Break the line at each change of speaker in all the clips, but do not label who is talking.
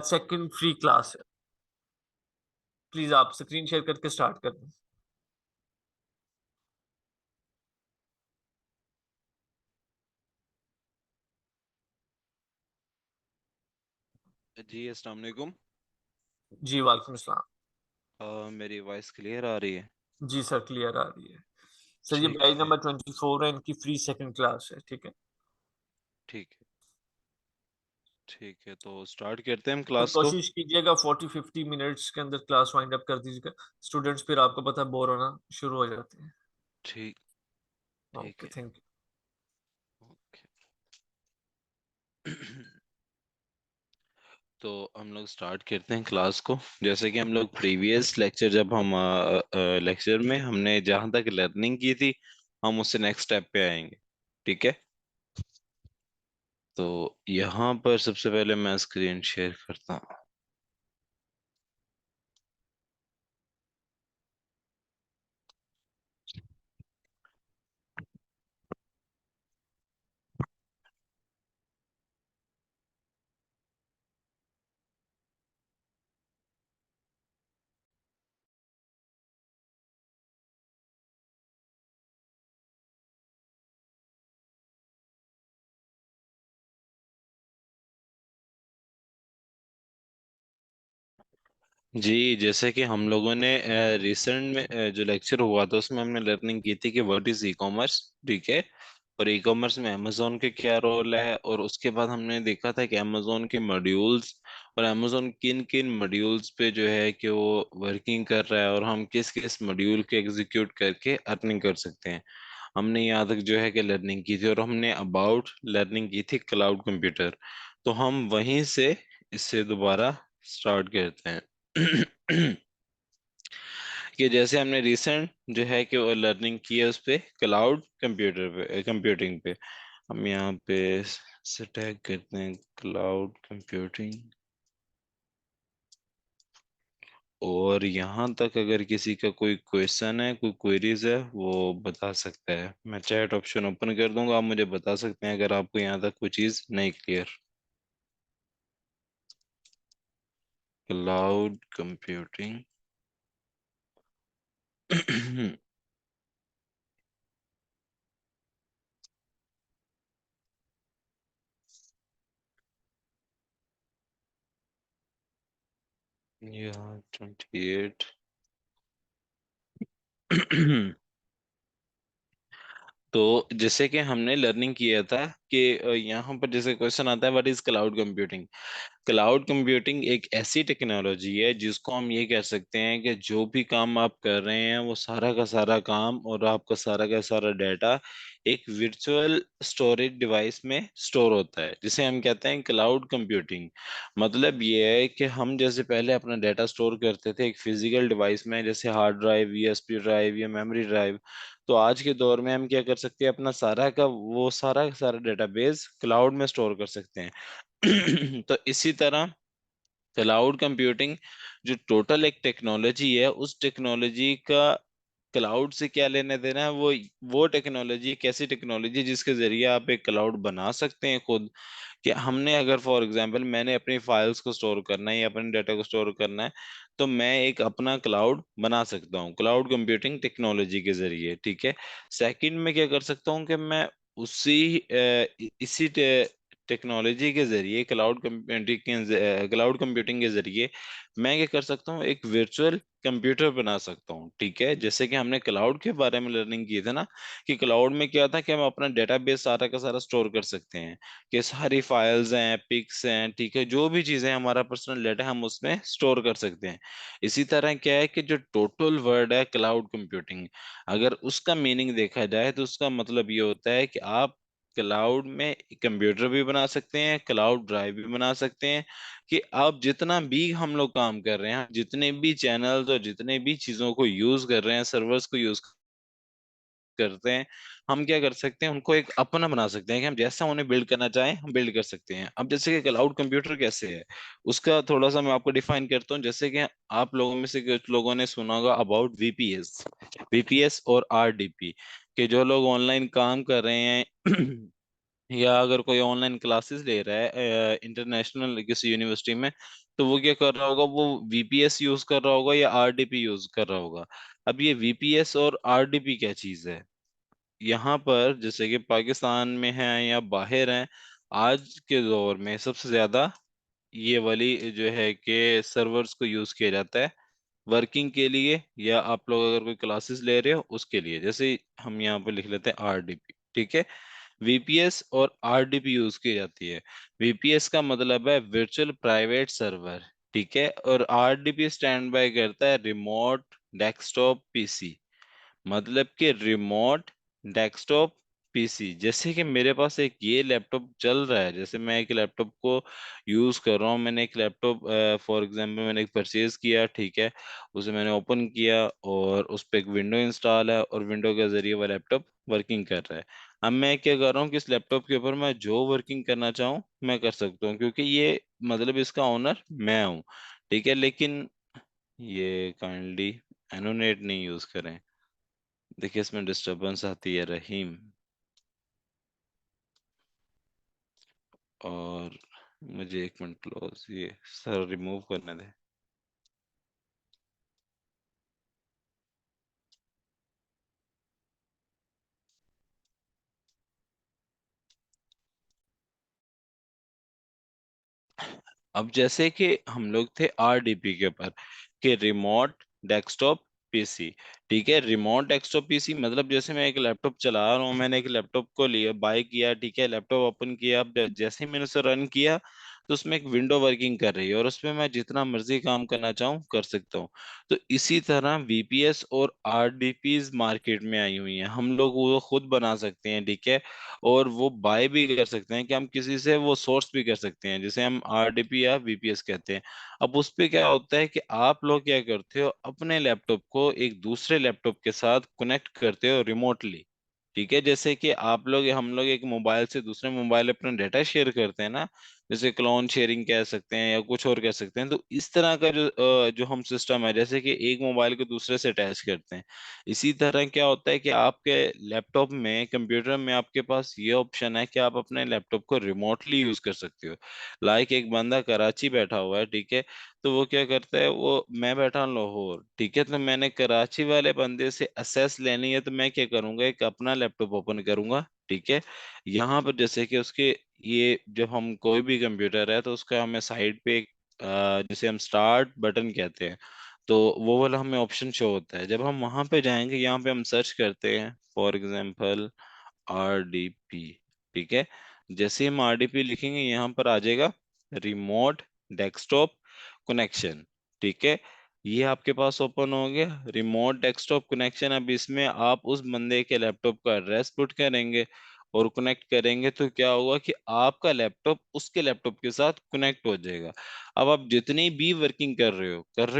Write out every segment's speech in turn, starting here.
Second free class है। Please आप screen share करके स्टार्ट कर दें।
जी अस्सलाम वालेकुम।
जी वालेकुम सलाम।
मेरी वॉइस क्लियर आ रही है?
जी सर, क्लियर आ रही है। सर ये
ठीक
बैच
है।
नंबर 24 है, इनकी फ्री सेकंड क्लास है, ठीक है।
ठीक है। ठीक है, तो स्टार्ट करते हैं हम
तो
क्लास को।
कोशिश कीजिएगा 40-50 मिनट्स के अंदर क्लास वाइंड अप कर दीजिएगा। स्टूडेंट्स फिर आपको पता है बोर होना शुरू हो जाते हैं।
ठीक। ठीक
ओके,
है।
Thank
okay. तो हम लोग स्टार्ट करते हैं क्लास को। जैसे कि हम लोग प्रीवियस लेक्चर, जब हम लेक्चर में हमने जहाँ तक लर्निंग की थी, हम उससे नेक्स्ट स्टेप पे आएंगे। ठीक है। तो यहाँ पर सबसे पहले मैं स्क्रीन शेयर करता हूँ। जी, जैसे कि हम लोगों ने रिसेंट में जो लेक्चर हुआ था उसमें हमने लर्निंग की थी कि व्हाट इज ई कॉमर्स। ठीक है। और ई कॉमर्स में अमेजोन के क्या रोल है, और उसके बाद हमने देखा था कि अमेजोन के मॉड्यूल्स और अमेजोन किन किन मॉड्यूल्स पे जो है कि वो वर्किंग कर रहा है, और हम किस किस मॉड्यूल के एग्जीक्यूट करके अर्निंग कर सकते हैं। हमने यहाँ तक जो है कि लर्निंग की थी, और हमने अबाउट लर्निंग की थी क्लाउड कंप्यूटर। तो हम वहीं से इससे दोबारा स्टार्ट करते हैं। कि जैसे हमने रिसेंट जो है कि वो लर्निंग की है उस पे क्लाउड कंप्यूटर पे, कंप्यूटिंग पे। हम यहाँ पे से टैग करते हैं क्लाउड कंप्यूटिंग। और यहाँ तक अगर किसी का कोई क्वेश्चन है, कोई क्वेरीज है, वो बता सकता है। मैं चैट ऑप्शन ओपन कर दूंगा, आप मुझे बता सकते हैं अगर आपको यहाँ तक कोई चीज़ नहीं क्लियर। Cloud computing. यहाँ 28। तो जैसे कि हमने लर्निंग किया था कि यहाँ पर जैसे क्वेश्चन आता है what is cloud computing. Cloud computing एक ऐसी टेक्नोलॉजी है जिसको हम ये कह सकते हैं कि जो भी काम आप कर रहे हैं वो सारा का सारा काम और आपका सारा का सारा डाटा एक वर्चुअल स्टोरेज डिवाइस में स्टोर होता है, जिसे हम कहते हैं क्लाउड कंप्यूटिंग। मतलब ये है कि हम जैसे पहले अपना डाटा स्टोर करते थे एक फिजिकल डिवाइस में, जैसे हार्ड ड्राइव, यूएसबी ड्राइव या मेमोरी ड्राइव। तो आज के दौर में हम क्या कर सकते हैं, अपना सारा का सारा डेटाबेस क्लाउड में स्टोर कर सकते हैं। तो इसी तरह क्लाउड कंप्यूटिंग जो टोटल एक टेक्नोलॉजी है, उस टेक्नोलॉजी का क्लाउड से क्या लेना देना है, वो टेक्नोलॉजी एक ऐसी टेक्नोलॉजी जिसके जरिए आप एक क्लाउड बना सकते हैं खुद। कि हमने अगर फॉर एग्जांपल मैंने अपनी फाइल्स को स्टोर करना है या अपने डाटा को स्टोर करना है, तो मैं एक अपना क्लाउड बना सकता हूँ क्लाउड कंप्यूटिंग टेक्नोलॉजी के जरिए। ठीक है। सेकंड में क्या कर सकता हूँ कि मैं इसी टेक्नोलॉजी के जरिए क्लाउड कंप्यूटिंग के जरिए मैं क्या कर सकता हूँ, एक वर्चुअल कंप्यूटर बना सकता हूँ। ठीक है। जैसे कि हमने क्लाउड के बारे में लर्निंग की थी ना, कि क्लाउड में क्या था कि हम अपना डेटाबेस सारा का सारा स्टोर कर सकते हैं, कि सारी फाइल्स हैं, पिक्स हैं, ठीक है, जो भी चीजें हमारा पर्सनल डेटा हम उसमें स्टोर कर सकते हैं। इसी तरह क्या है कि जो टोटल वर्ड है क्लाउड कंप्यूटिंग, अगर उसका मीनिंग देखा जाए तो उसका मतलब ये होता है कि आप क्लाउड में कंप्यूटर भी बना सकते हैं, क्लाउड ड्राइव भी बना सकते हैं। कि आप जितना भी हम लोग काम कर रहे हैं, जितने भी चैनल्स और जितने भी चीजों को यूज कर रहे हैं, सर्वर्स को यूज करते हैं, हम क्या कर सकते हैं, उनको एक अपना बना सकते हैं कि हम जैसा उन्हें बिल्ड करना चाहें हम बिल्ड कर सकते हैं। अब जैसे कि क्लाउड कंप्यूटर कैसे है, उसका थोड़ा सा मैं आपको डिफाइन करता हूँ। जैसे कि आप लोगों में से कुछ लोगों ने सुना होगा अबाउट वीपीएस। वीपीएस और आरडीपी, कि जो लोग ऑनलाइन काम कर रहे हैं या अगर कोई ऑनलाइन क्लासेस ले रहा है इंटरनेशनल किसी यूनिवर्सिटी में, तो वो क्या कर रहा होगा, वो वीपीएस यूज कर रहा होगा या आरडीपी यूज कर रहा होगा। अब ये वीपीएस और आरडीपी क्या चीज है, यहाँ पर जैसे कि पाकिस्तान में है या बाहर है, आज के दौर में सबसे ज्यादा ये वाली जो है कि सर्वर्स को यूज किया जाता है वर्किंग के लिए, या आप लोग अगर कोई क्लासेस ले रहे हो उसके लिए। जैसे हम यहाँ पे लिख लेते हैं आरडीपी, ठीक है। वीपीएस और आरडीपी यूज की जाती है। वीपीएस का मतलब है वर्चुअल प्राइवेट सर्वर, ठीक है, और आरडीपी स्टैंड बाय करता है रिमोट डेस्कटॉप पीसी। मतलब कि रिमोट डेस्कटॉप पीसी। जैसे कि मेरे पास एक ये लैपटॉप चल रहा है, जैसे मैं एक लैपटॉप को यूज कर रहा हूँ, मैंने एक लैपटॉप फॉर एग्जांपल मैंने एक परचेज किया, ठीक है, उसे मैंने ओपन किया और उस पर एक विंडो इंस्टॉल है और विंडो के जरिए वह लैपटॉप वर्किंग कर रहा है। अब मैं क्या कर रहा हूँ कि इस लैपटॉप के ऊपर मैं जो वर्किंग करना चाहूँ मैं कर सकता हूँ, क्योंकि ये मतलब इसका ओनर मैं हूँ, ठीक है। लेकिन ये काइंडली एनोनेट नहीं यूज करें, देखिए इसमें डिस्टरबेंस आती है रहीम। और मुझे एक मिनट क्लोज ये सर रिमूव करने दे। अब जैसे कि हम लोग थे आरडीपी के ऊपर कि रिमोट डेस्कटॉप पीसी, ठीक है। रिमोट डेस्कटॉप पीसी मतलब जैसे मैं एक लैपटॉप चला रहा हूँ, मैंने एक लैपटॉप को लिया बाय किया, ठीक है, लैपटॉप ओपन किया, अब जैसे ही मैंने उसे रन किया तो उसमें एक विंडो वर्किंग कर रही है और उसमें मैं जितना मर्जी काम करना चाहूँ कर सकता हूँ। तो इसी तरह वीपीएस और आरडीपीज मार्केट में आई हुई हैं, हम लोग वो खुद बना सकते हैं, ठीक है। और वो बाय भी कर सकते हैं कि हम किसी से वो सोर्स भी कर सकते हैं, जिसे हम आरडीपी या वीपीएस कहते हैं। अब उस पे क्या होता है कि आप लोग क्या करते हो, अपने लैपटॉप को एक दूसरे लैपटॉप के साथ कनेक्ट करते हो रिमोटली, ठीक है। जैसे कि आप लोग हम लोग एक मोबाइल से दूसरे मोबाइल अपना डाटा शेयर करते हैं ना, जैसे क्लोन शेयरिंग कह सकते हैं या कुछ और कह सकते हैं। तो इस तरह का जो हम सिस्टम है, जैसे कि एक मोबाइल को दूसरे से अटैच करते हैं, इसी तरह क्या होता है कि आपके लैपटॉप में कंप्यूटर में आपके पास ये ऑप्शन है कि आप अपने लैपटॉप को रिमोटली यूज कर सकते हो। लाइक एक बंदा कराची बैठा हुआ है, ठीक है, तो वो क्या करता है, वो मैं बैठा हूँ लाहौर, ठीक है, तो मैंने कराची वाले बंदे से असेस लेनी है, तो मैं क्या करूंगा, एक अपना लैपटॉप ओपन करूंगा, ठीक है। यहाँ पर जैसे कि उसके ये जब हम कोई भी कंप्यूटर है तो उसका हमें साइड पे एक जिसे हम स्टार्ट बटन कहते हैं, तो वो वाला हमें ऑप्शन शो होता है। जब हम वहां पे जाएंगे, यहाँ पे हम सर्च करते हैं फॉर एग्जांपल आरडीपी, ठीक है। जैसे हम आरडीपी लिखेंगे यहाँ पर आ जाएगा रिमोट डेस्कटॉप कनेक्शन, ठीक है। ये आपके पास ओपन हो गया रिमोट डेस्कटॉप कनेक्शन। अब इसमें आप उस बंदे के लैपटॉप का एड्रेस पुट करेंगे और कनेक्ट करेंगे, तो क्या होगा कि आपका लैपटॉप उसके लैपटॉप के साथ कनेक्ट हो जाएगा। अब आप जितनी भी वर्किंग कर रहे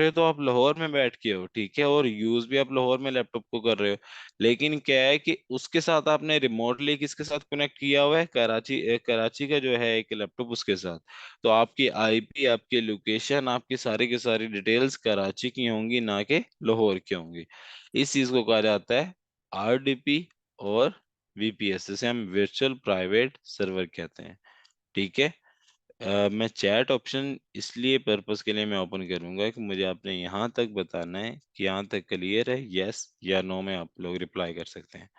हो तो आप लाहौर में बैठ के हो, ठीक है, और यूज भी आप लाहौर में लैपटॉप को कर रहे हो। लेकिन क्या है कि उसके साथ आपने रिमोटली किसके साथ कनेक्ट किया हुआ है, कराची का जो है एक लैपटॉप उसके साथ। तो आपकी आईपी, आपकी लोकेशन, आपकी सारी की सारी डिटेल्स कराची की होंगी, ना कि लाहौर की होंगी। इस चीज को कहा जाता है आरडीपी और वीपीएस, जिसे हम वर्चुअल प्राइवेट सर्वर कहते हैं, ठीक है। मैं चैट ऑप्शन इसलिए पर्पस के लिए मैं ओपन करूंगा कि मुझे आपने यहाँ तक बताना है कि यहाँ तक क्लियर है, यस या नो में आप लोग रिप्लाई कर सकते हैं।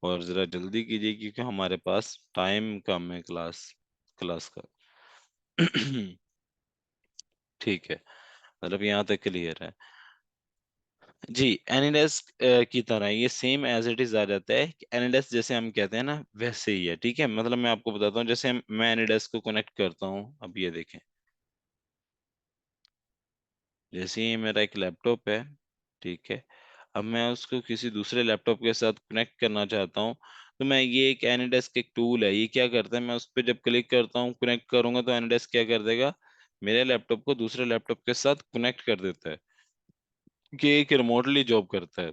और ज़रा जल्दी कीजिए क्योंकि हमारे पास टाइम कम है क्लास क्लास का। ठीक है, मतलब यहाँ तक क्लियर है जी। एनिडेस्क की तरह ये सेम एज इट इज आ जाता है कि एनिडेस्क जैसे हम कहते हैं ना वैसे ही है, ठीक है। मतलब मैं आपको बताता हूँ, जैसे मैं एनिडेस्क को कनेक्ट करता हूँ, अब ये देखें, जैसे ही मेरा एक लैपटॉप है, ठीक है, अब मैं उसको किसी दूसरे लैपटॉप के साथ कनेक्ट करना चाहता हूँ, तो मैं ये एक एनीडेस्क एक टूल है, ये क्या करता है, मैं उस पर जब क्लिक करता हूँ कनेक्ट करूंगा तो एनीडेस्क क्या कर देगा, मेरे लैपटॉप को दूसरे लैपटॉप के साथ कनेक्ट कर देता है, कि एक रिमोटली जॉब करता है।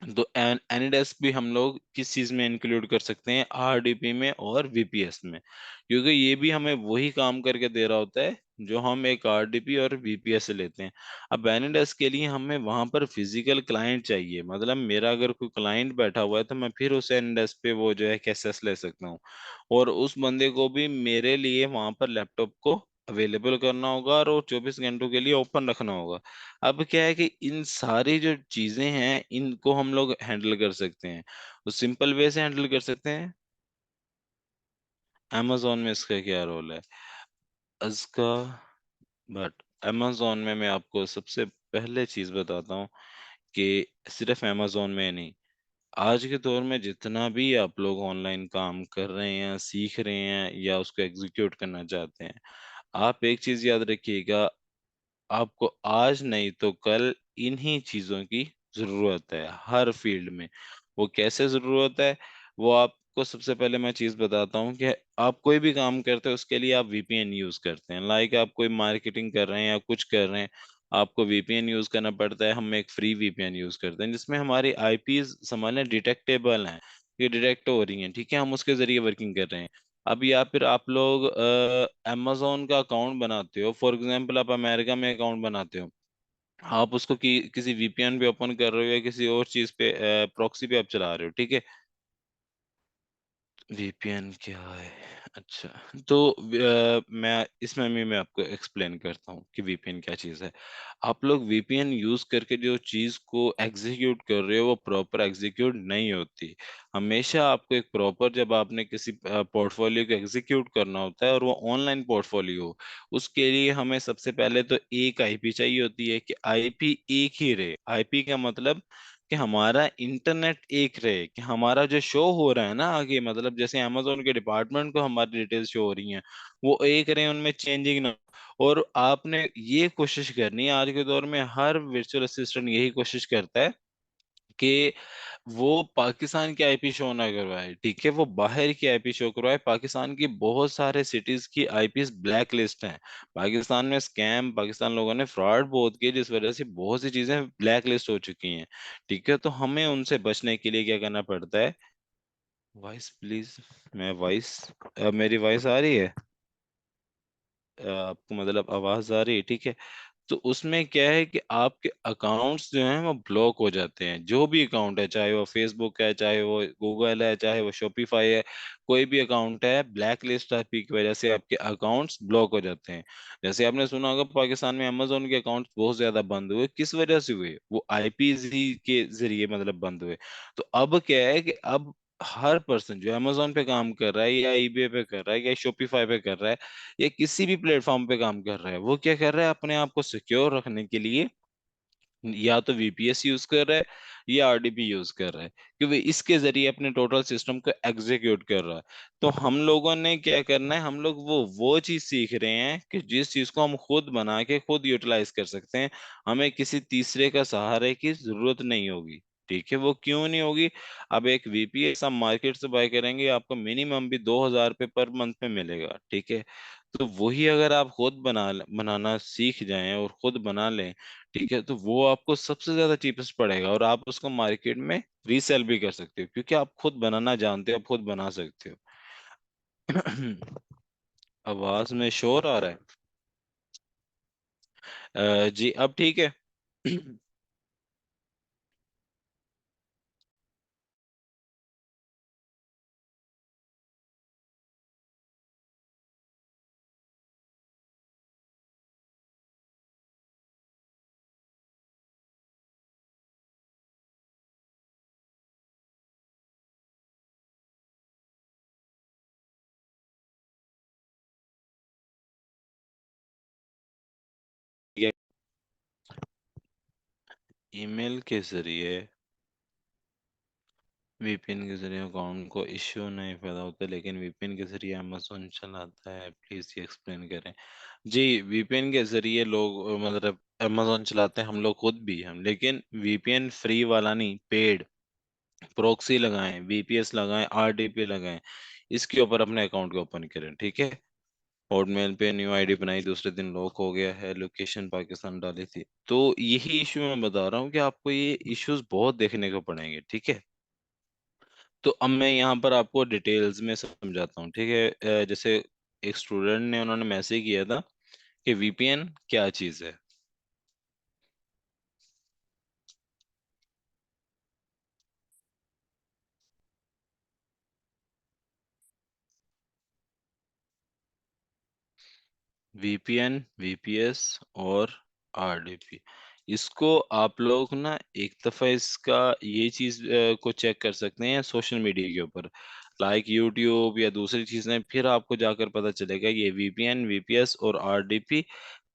तो एनीडेस्क भी हम लोग किस चीज में इंक्लूड कर सकते हैं, आरडीपी में और वीपीएस में, क्योंकि ये भी हमें वही काम करके दे रहा होता है जो हम एक आरडीपी और वीपीएस से लेते हैं। अब एनएडेस्क के लिए हमें वहां पर फिजिकल क्लाइंट चाहिए, मतलब मेरा अगर कोई क्लाइंट बैठा हुआ है तो मैं फिर उस एनएडेस्क पे वो जो है कैसेस ले सकता हूँ, और उस बंदे को भी मेरे लिए वहां पर लैपटॉप को अवेलेबल करना होगा और वो 24 घंटों के लिए ओपन रखना होगा। अब क्या है कि इन सारी जो चीजें हैं इनको हम लोग हैंडल कर सकते हैं, तो सिंपल वे से हैंडल कर सकते हैं। amazon में इसका क्या रोल है इसका? बट amazon में मैं आपको सबसे पहले चीज बताता हूँ कि सिर्फ amazon में नहीं, आज के दौर में जितना भी आप लोग ऑनलाइन काम कर रहे हैं, सीख रहे हैं या उसको एग्जीक्यूट करना चाहते हैं, आप एक चीज याद रखिएगा, आपको आज नहीं तो कल इन्हीं चीजों की जरूरत है हर फील्ड में। वो कैसे जरूरत है, वो आपको सबसे पहले मैं चीज बताता हूँ कि आप कोई भी काम करते हैं उसके लिए आप वीपीएन यूज करते हैं, लाइक आप कोई मार्केटिंग कर रहे हैं या कुछ कर रहे हैं, आपको वीपीएन यूज करना पड़ता है। हम एक फ्री वीपीएन यूज करते हैं जिसमें हमारी आईपीज समझ डिटेक्टेबल हैं, ये डिटेक्ट हो रही हैं, ठीक है, हम उसके जरिए वर्किंग कर रहे हैं। अब या फिर आप लोग amazon का अकाउंट बनाते हो, फॉर एग्जांपल आप अमेरिका में अकाउंट बनाते हो, आप उसको किसी वीपीएन पे ओपन कर रहे हो या किसी और चीज पे प्रॉक्सी पे आप चला रहे हो, ठीक है। वीपीएन क्या है? अच्छा, तो मैं इसमें भी मैं आपको एक्सप्लेन करता हूँ कि वीपीएन क्या चीज़ है। आप लोग वीपीएन यूज करके जो चीज को एग्जीक्यूट कर रहे हो वो प्रॉपर एग्जीक्यूट नहीं होती। हमेशा आपको एक प्रॉपर, जब आपने किसी पोर्टफोलियो को एग्जीक्यूट करना होता है और वो ऑनलाइन पोर्टफोलियो, उसके लिए हमें सबसे पहले तो एक आईपी चाहिए होती है कि आईपी एक ही रहे। आईपी का मतलब कि हमारा इंटरनेट एक रहे, कि हमारा जो शो हो रहा है ना आगे, मतलब जैसे अमेजोन के डिपार्टमेंट को हमारी डिटेल्स शो हो रही हैं, वो एक रहे, उनमें चेंजिंग ना हो। और आपने ये कोशिश करनी है, आज के दौर में हर वर्चुअल असिस्टेंट यही कोशिश करता है कि वो पाकिस्तान की आईपी शो ना करवाए, ठीक है, वो बाहर की आईपी शो करवाए। पाकिस्तान की बहुत सारे सिटीज की आईपीस ब्लैक लिस्ट हैं। पाकिस्तान में स्कैम, पाकिस्तान लोगों ने फ्रॉड बहुत किए जिस वजह से बहुत सी चीजें ब्लैक लिस्ट हो चुकी हैं, ठीक है। तो हमें उनसे बचने के लिए क्या करना पड़ता है? वॉइस प्लीज, मैं वॉइस, मेरी वॉइस आ रही है? आपको मतलब आवाज आ रही है, ठीक है। तो उसमें क्या है कि आपके अकाउंट्स जो हैं वो ब्लॉक हो जाते हैं, जो भी अकाउंट है, चाहे वो फेसबुक है, चाहे वो गूगल है, चाहे वो शॉपिफाई है, कोई भी अकाउंट है, ब्लैक लिस्ट आईपी की वजह से आपके अकाउंट्स ब्लॉक हो जाते हैं। जैसे आपने सुना होगा पाकिस्तान में अमेजोन के अकाउंट्स बहुत ज्यादा बंद हुए, किस वजह से हुए? वो आईपीज ही के जरिए मतलब बंद हुए। तो अब क्या है कि अब हर पर्सन जो अमेजोन पे काम कर रहा है या ईबे पे कर रहा है या शॉपिफाई पे कर रहा है या किसी भी प्लेटफॉर्म पे काम कर रहा है, वो क्या कर रहा है, अपने आप को सिक्योर रखने के लिए या तो वीपीएस यूज कर रहा है या आरडीपी यूज कर रहा है, क्योंकि इसके जरिए अपने टोटल सिस्टम को एग्जीक्यूट कर रहा है। तो हम लोगों ने क्या करना है, हम लोग वो चीज सीख रहे हैं कि जिस चीज को हम खुद बना के खुद यूटिलाइज कर सकते हैं, हमें किसी तीसरे का सहारे की जरूरत नहीं होगी, ठीक है। वो क्यों नहीं होगी? अब एक वीपीएस आप मार्केट से बाय करेंगे, आपको मिनिमम भी 2,000 रुपये पर मंथ में मिलेगा, ठीक है। तो वही अगर आप खुद बनाना सीख जाएं और खुद बना लें, ठीक है, तो वो आपको सबसे ज्यादा चीपेस्ट पड़ेगा और आप उसको मार्केट में रीसेल भी कर सकते हो क्योंकि आप खुद बनाना जानते हो, आप खुद बना सकते हो। आवाज में शोर आ रहा है? जी अब ठीक है। ईमेल के जरिए, वीपीएन के जरिए अकाउंट को इश्यू नहीं पैदा होता, लेकिन वीपीएन के जरिए अमेज़न चलाता है, प्लीज ये एक्सप्लेन करें। जी, वीपीएन के जरिए लोग मतलब अमेज़न चलाते हैं, हम लोग खुद भी हम, लेकिन वीपीएन फ्री वाला नहीं, पेड। प्रोक्सी लगाएं, वीपीएस लगाएं, आरडीपी लगाएं, इसके ऊपर अपने अकाउंट को ओपन करें, ठीक है। हॉटमेल पे न्यू आईडी बनाई, दूसरे दिन लॉक हो गया है, लोकेशन पाकिस्तान डाली थी। तो यही इशू मैं बता रहा हूँ कि आपको ये इश्यूज बहुत देखने को पड़ेंगे, ठीक है। तो अब मैं यहाँ पर आपको डिटेल्स में समझाता हूँ, ठीक है। जैसे एक स्टूडेंट ने, उन्होंने मैसेज किया था कि वीपीएन क्या चीज है। वीपीएन, वीपीएस और आरडीपी, इसको आप लोग ना एक दफा इसका ये चीज को चेक कर सकते हैं सोशल मीडिया के ऊपर, लाइक यूट्यूब या दूसरी चीजें, फिर आपको जाकर पता चलेगा ये वीपीएन, वीपीएस और आरडीपी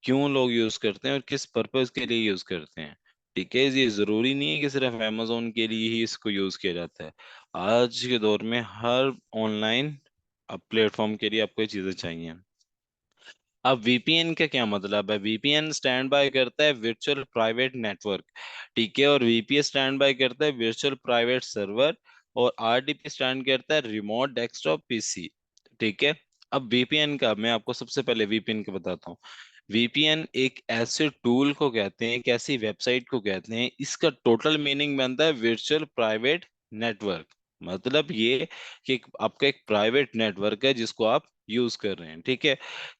क्यों लोग यूज करते हैं और किस पर्पज के लिए यूज करते हैं। ठीक है, ये जरूरी नहीं है कि सिर्फ अमेजोन के लिए ही इसको यूज किया जाता है। आज के दौर में हर ऑनलाइन प्लेटफॉर्म के लिए आपको ये चीजें चाहिए। अब वीपीएन का क्या मतलब है? वीपीएन स्टैंड बाय करता है वर्चुअल प्राइवेट नेटवर्क, ठीक है, और वीपीएस स्टैंड बाय करता है वर्चुअल प्राइवेट सर्वर, और आरडीपी स्टैंड करता है रिमोट डेस्कटॉप पीसी। ठीक है। अब वीपीएन का मैं आपको सबसे पहले वीपीएन का बताता हूँ। वीपीएन एक ऐसे टूल को कहते हैं, एक ऐसी वेबसाइट को कहते हैं, इसका टोटल मीनिंग बनता है वर्चुअल प्राइवेट नेटवर्क। मतलब ये कि आपका एक प्राइवेट नेटवर्क है जिसको आप यूज कर रहे हैं। ठीक है,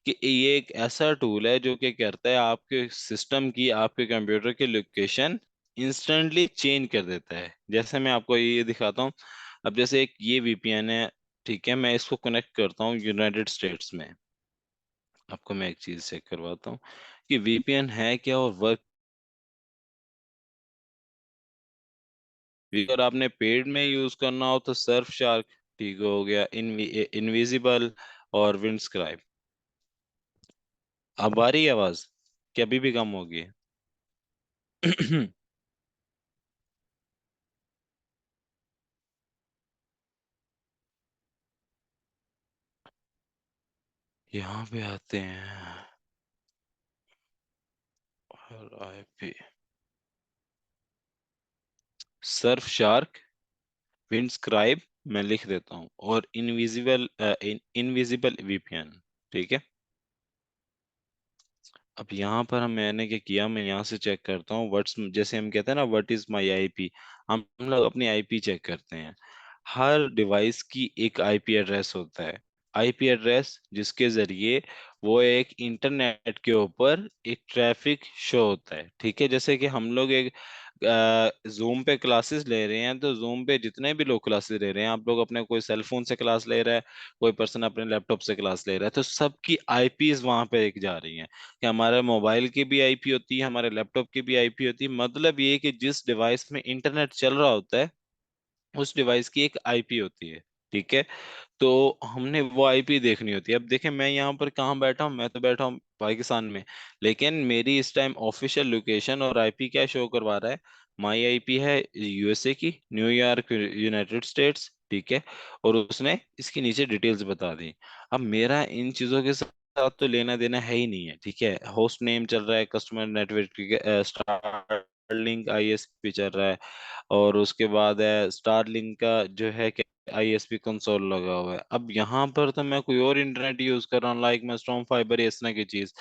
कि ये एक ऐसा टूल है जो कि करता है आपके सिस्टम की, आपके कंप्यूटर की लोकेशन इंस्टेंटली चेंज कर देता है। जैसे मैं आपको ये दिखाता हूँ। अब जैसे एक ये वीपीएन है, ठीक है, मैं इसको कनेक्ट करता हूँ यूनाइटेड स्टेट्स में। आपको मैं एक चीज चेक करवाता हूँ कि वीपीएन है क्या और वर्क। अगर आपने पेड में यूज करना हो तो सर्फ शार्क, ठीक हो गया, इनविजिबल और विंडस्क्राइब। अब आ रही है आवाज कि अभी भी कम होगी? यहाँ पे आते हैं और आईपी, सर्फ शार्क, विंडस्क्राइब, मैं लिख देता हूँ, और इनविजिबल वीपीएन। ठीक है। अब यहाँ पर मैंने क्या किया, मैं यहाँ से चेक करता हूँ व्हाट्स, जैसे हम कहते हैं ना व्हाट इज माई आईपी, हम लोग अपनी आईपी चेक करते हैं। हर डिवाइस की एक आईपी एड्रेस होता है। आईपी एड्रेस जिसके जरिए वो एक इंटरनेट के ऊपर एक ट्रैफिक शो होता है। ठीक है, जैसे कि हम लोग एक जूम पे क्लासेस ले रहे हैं, तो जूम पे जितने भी लोग क्लासेस ले रहे हैं, आप लोग अपने कोई सेल फोन से क्लास ले रहा है, कोई पर्सन अपने लैपटॉप से क्लास ले रहा है, तो सबकी आईपीज वहां पे एक जा रही हैं। कि हमारे मोबाइल की भी आईपी होती है, हमारे लैपटॉप की भी आईपी होती है। मतलब ये कि जिस डिवाइस में इंटरनेट चल रहा होता है उस डिवाइस की एक आईपी होती है। ठीक है, तो हमने वो आईपी देखनी होती है। अब देखें, मैं यहाँ पर कहाँ बैठा हूँ, मैं तो बैठा हूँ पाकिस्तान में, लेकिन मेरी इस टाइम ऑफिशियल लोकेशन और आईपी क्या शो करवा रहा है? माई आईपी है यूएसए की, न्यूयॉर्क, यूनाइटेड स्टेट्स। ठीक है, और उसने इसकी नीचे डिटेल्स बता दी। अब मेरा इन चीजों के साथ तो लेना देना है ही नहीं है। ठीक है, होस्ट नेम चल रहा है, कस्टमर नेटवर्क, स्टारलिंक आईएसपी चल रहा है, और उसके बाद है स्टारलिंक का जो है कि आईएसपी कंसोल लगा हुआ है। अब यहाँ पर तो मैं कोई और इंटरनेट यूज कर रहा हूँ, लाइक मैं स्ट्रॉन्ग फाइबर या इस तरह की चीज,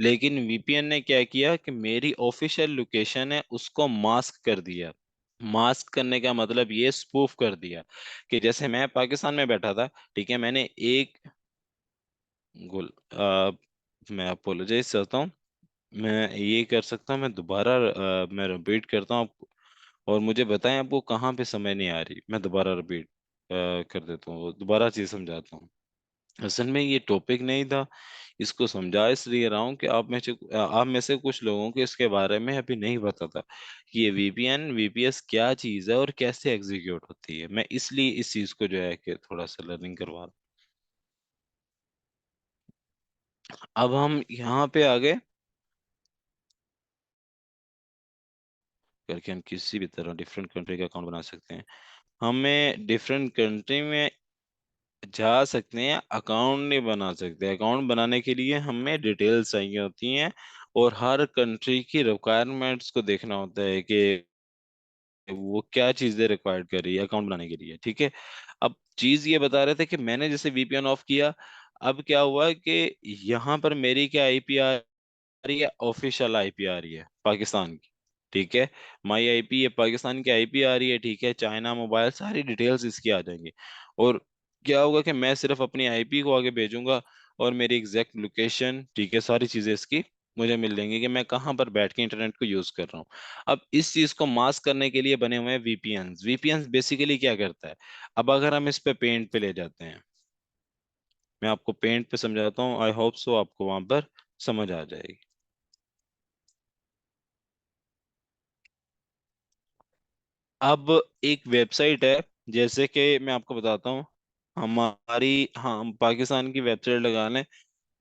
लेकिन वीपीएन ने क्या किया कि मेरी ऑफिशियल लोकेशन है उसको मास्क कर दिया। मास्क करने का मतलब ये स्पूफ कर दिया कि जैसे मैं पाकिस्तान में बैठा था, ठीक है, मैंने एक गुल मैं अपोलोजाइज करता हूँ, मैं ये कर सकता हूँ, मैं दोबारा मैं रिपीट करता हूँ और मुझे बताएं आपको कहाँ पे समझ नहीं आ रही, मैं दोबारा रिपीट कर देता हूँ, दोबारा चीज समझाता हूँ। असल में ये टॉपिक नहीं था, इसको समझा इसलिए रहा हूँ कि आप में से कुछ लोगों को इसके बारे में अभी नहीं पता था कि ये वीपीएन वीपीएस क्या चीज़ है और कैसे एग्जीक्यूट होती है। मैं इसलिए इस चीज़ को जो है कि थोड़ा सा लर्निंग करवा रहा हूं। अब हम यहाँ पे आगे करके हम किसी भी तरह डिफरेंट कंट्री का अकाउंट बना सकते हैं। हमें डिफरेंट कंट्री में जा सकते हैं, अकाउंट नहीं बना सकते। अकाउंट बनाने के लिए हमें डिटेल्स चाहिए होती हैं, और हर कंट्री की रिक्वायरमेंट्स को देखना होता है कि वो क्या चीजें रिक्वायर्ड कर रही है अकाउंट बनाने के लिए। ठीक है, अब चीज ये बता रहे थे कि मैंने जैसे वीपीएन ऑफ किया, अब क्या हुआ कि यहाँ पर मेरी क्या आईपी आ रही है? ऑफिशियल आईपी आ रही है पाकिस्तान की। ठीक है, माई आईपी ये पाकिस्तान की आईपी आ रही है। ठीक है, चाइना मोबाइल सारी डिटेल्स इसकी आ जाएंगी, और क्या होगा कि मैं सिर्फ अपनी आईपी को आगे भेजूंगा, और मेरी एग्जैक्ट लोकेशन, ठीक है, सारी चीजें इसकी मुझे मिल जाएंगी कि मैं कहाँ पर बैठ के इंटरनेट को यूज कर रहा हूँ। अब इस चीज को मास्क करने के लिए बने हुए हैं वीपीएन्स। वीपीएन्स बेसिकली क्या करता है, अब अगर हम इस पे पेंट पे ले जाते हैं, मैं आपको पेंट पे समझाता हूँ, आई होप सो आपको वहां पर समझ आ जाएगी। अब एक वेबसाइट है, जैसे कि मैं आपको बताता हूँ, हमारी, हाँ, हम पाकिस्तान की वेबसाइट लगा लें,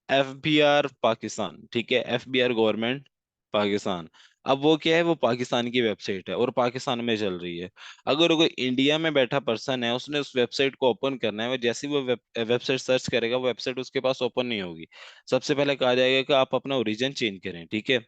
FBR पाकिस्तान, ठीक है, FBR गवर्नमेंट पाकिस्तान। अब वो क्या है, वो पाकिस्तान की वेबसाइट है और पाकिस्तान में चल रही है। अगर कोई इंडिया में बैठा पर्सन है, उसने उस वेबसाइट को ओपन करना है, वो जैसे ही वो वेबसाइट सर्च करेगा, वो वेबसाइट उसके पास ओपन नहीं होगी। सबसे पहले कहा जाएगा कि आप अपना ओरिजिन चेंज करें, ठीक है।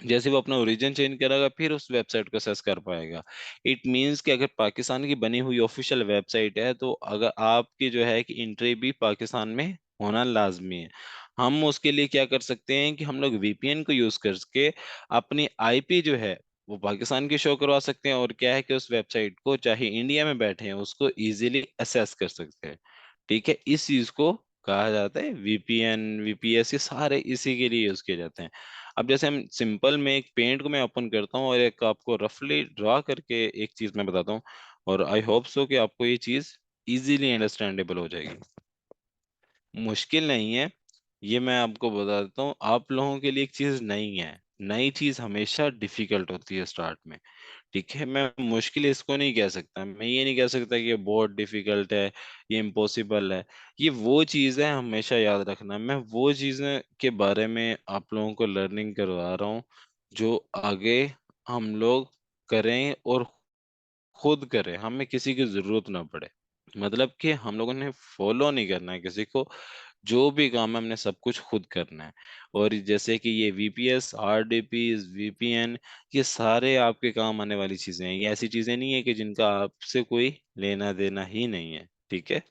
जैसे वो अपना ओरिजिन चेंज करेगा, फिर उस वेबसाइट को एक्सेस कर पाएगा। इट मींस कि अगर पाकिस्तान की बनी हुई ऑफिशियल वेबसाइट है, तो अगर आपकी जो है कि एंट्री भी पाकिस्तान में होना लाजमी है। हम उसके लिए क्या कर सकते हैं कि हम लोग VPN को यूज करके अपनी IP जो है वो पाकिस्तान की शो करवा सकते हैं, और क्या है कि उस वेबसाइट को चाहे इंडिया में बैठे हैं उसको इजीली एक्सेस कर सकते हैं। ठीक है, इस चीज को कहा जाता है VPN, VPS, ये सारे इसी के लिए यूज किए जाते हैं। अब जैसे हम सिंपल में एक पेंट को मैं ओपन करता हूँ और एक आपको रफली ड्रा करके एक चीज मैं बताता हूँ, और आई होप सो कि आपको ये चीज इजीली अंडरस्टैंडेबल हो जाएगी। मुश्किल नहीं है, ये मैं आपको बता देता हूँ, आप लोगों के लिए एक चीज नई है। नई चीज हमेशा डिफिकल्ट होती है स्टार्ट में, ठीक है। मैं मुश्किल इसको नहीं कह सकता, मैं ये नहीं कह सकता कि ये बहुत डिफिकल्ट है, ये इम्पॉसिबल है। ये वो चीज़ है, हमेशा याद रखना, मैं वो चीज़ें के बारे में आप लोगों को लर्निंग करवा रहा हूँ जो आगे हम लोग करें, और खुद करें, हमें किसी की जरूरत ना पड़े। मतलब कि हम लोगों ने फॉलो नहीं करना है किसी को, जो भी काम है हमने सब कुछ खुद करना है। और जैसे कि ये VPS, RDP, VPN, ये सारे आपके काम आने वाली चीजें हैं। ये ऐसी चीजें नहीं है कि जिनका आपसे कोई लेना देना ही नहीं है, ठीक है।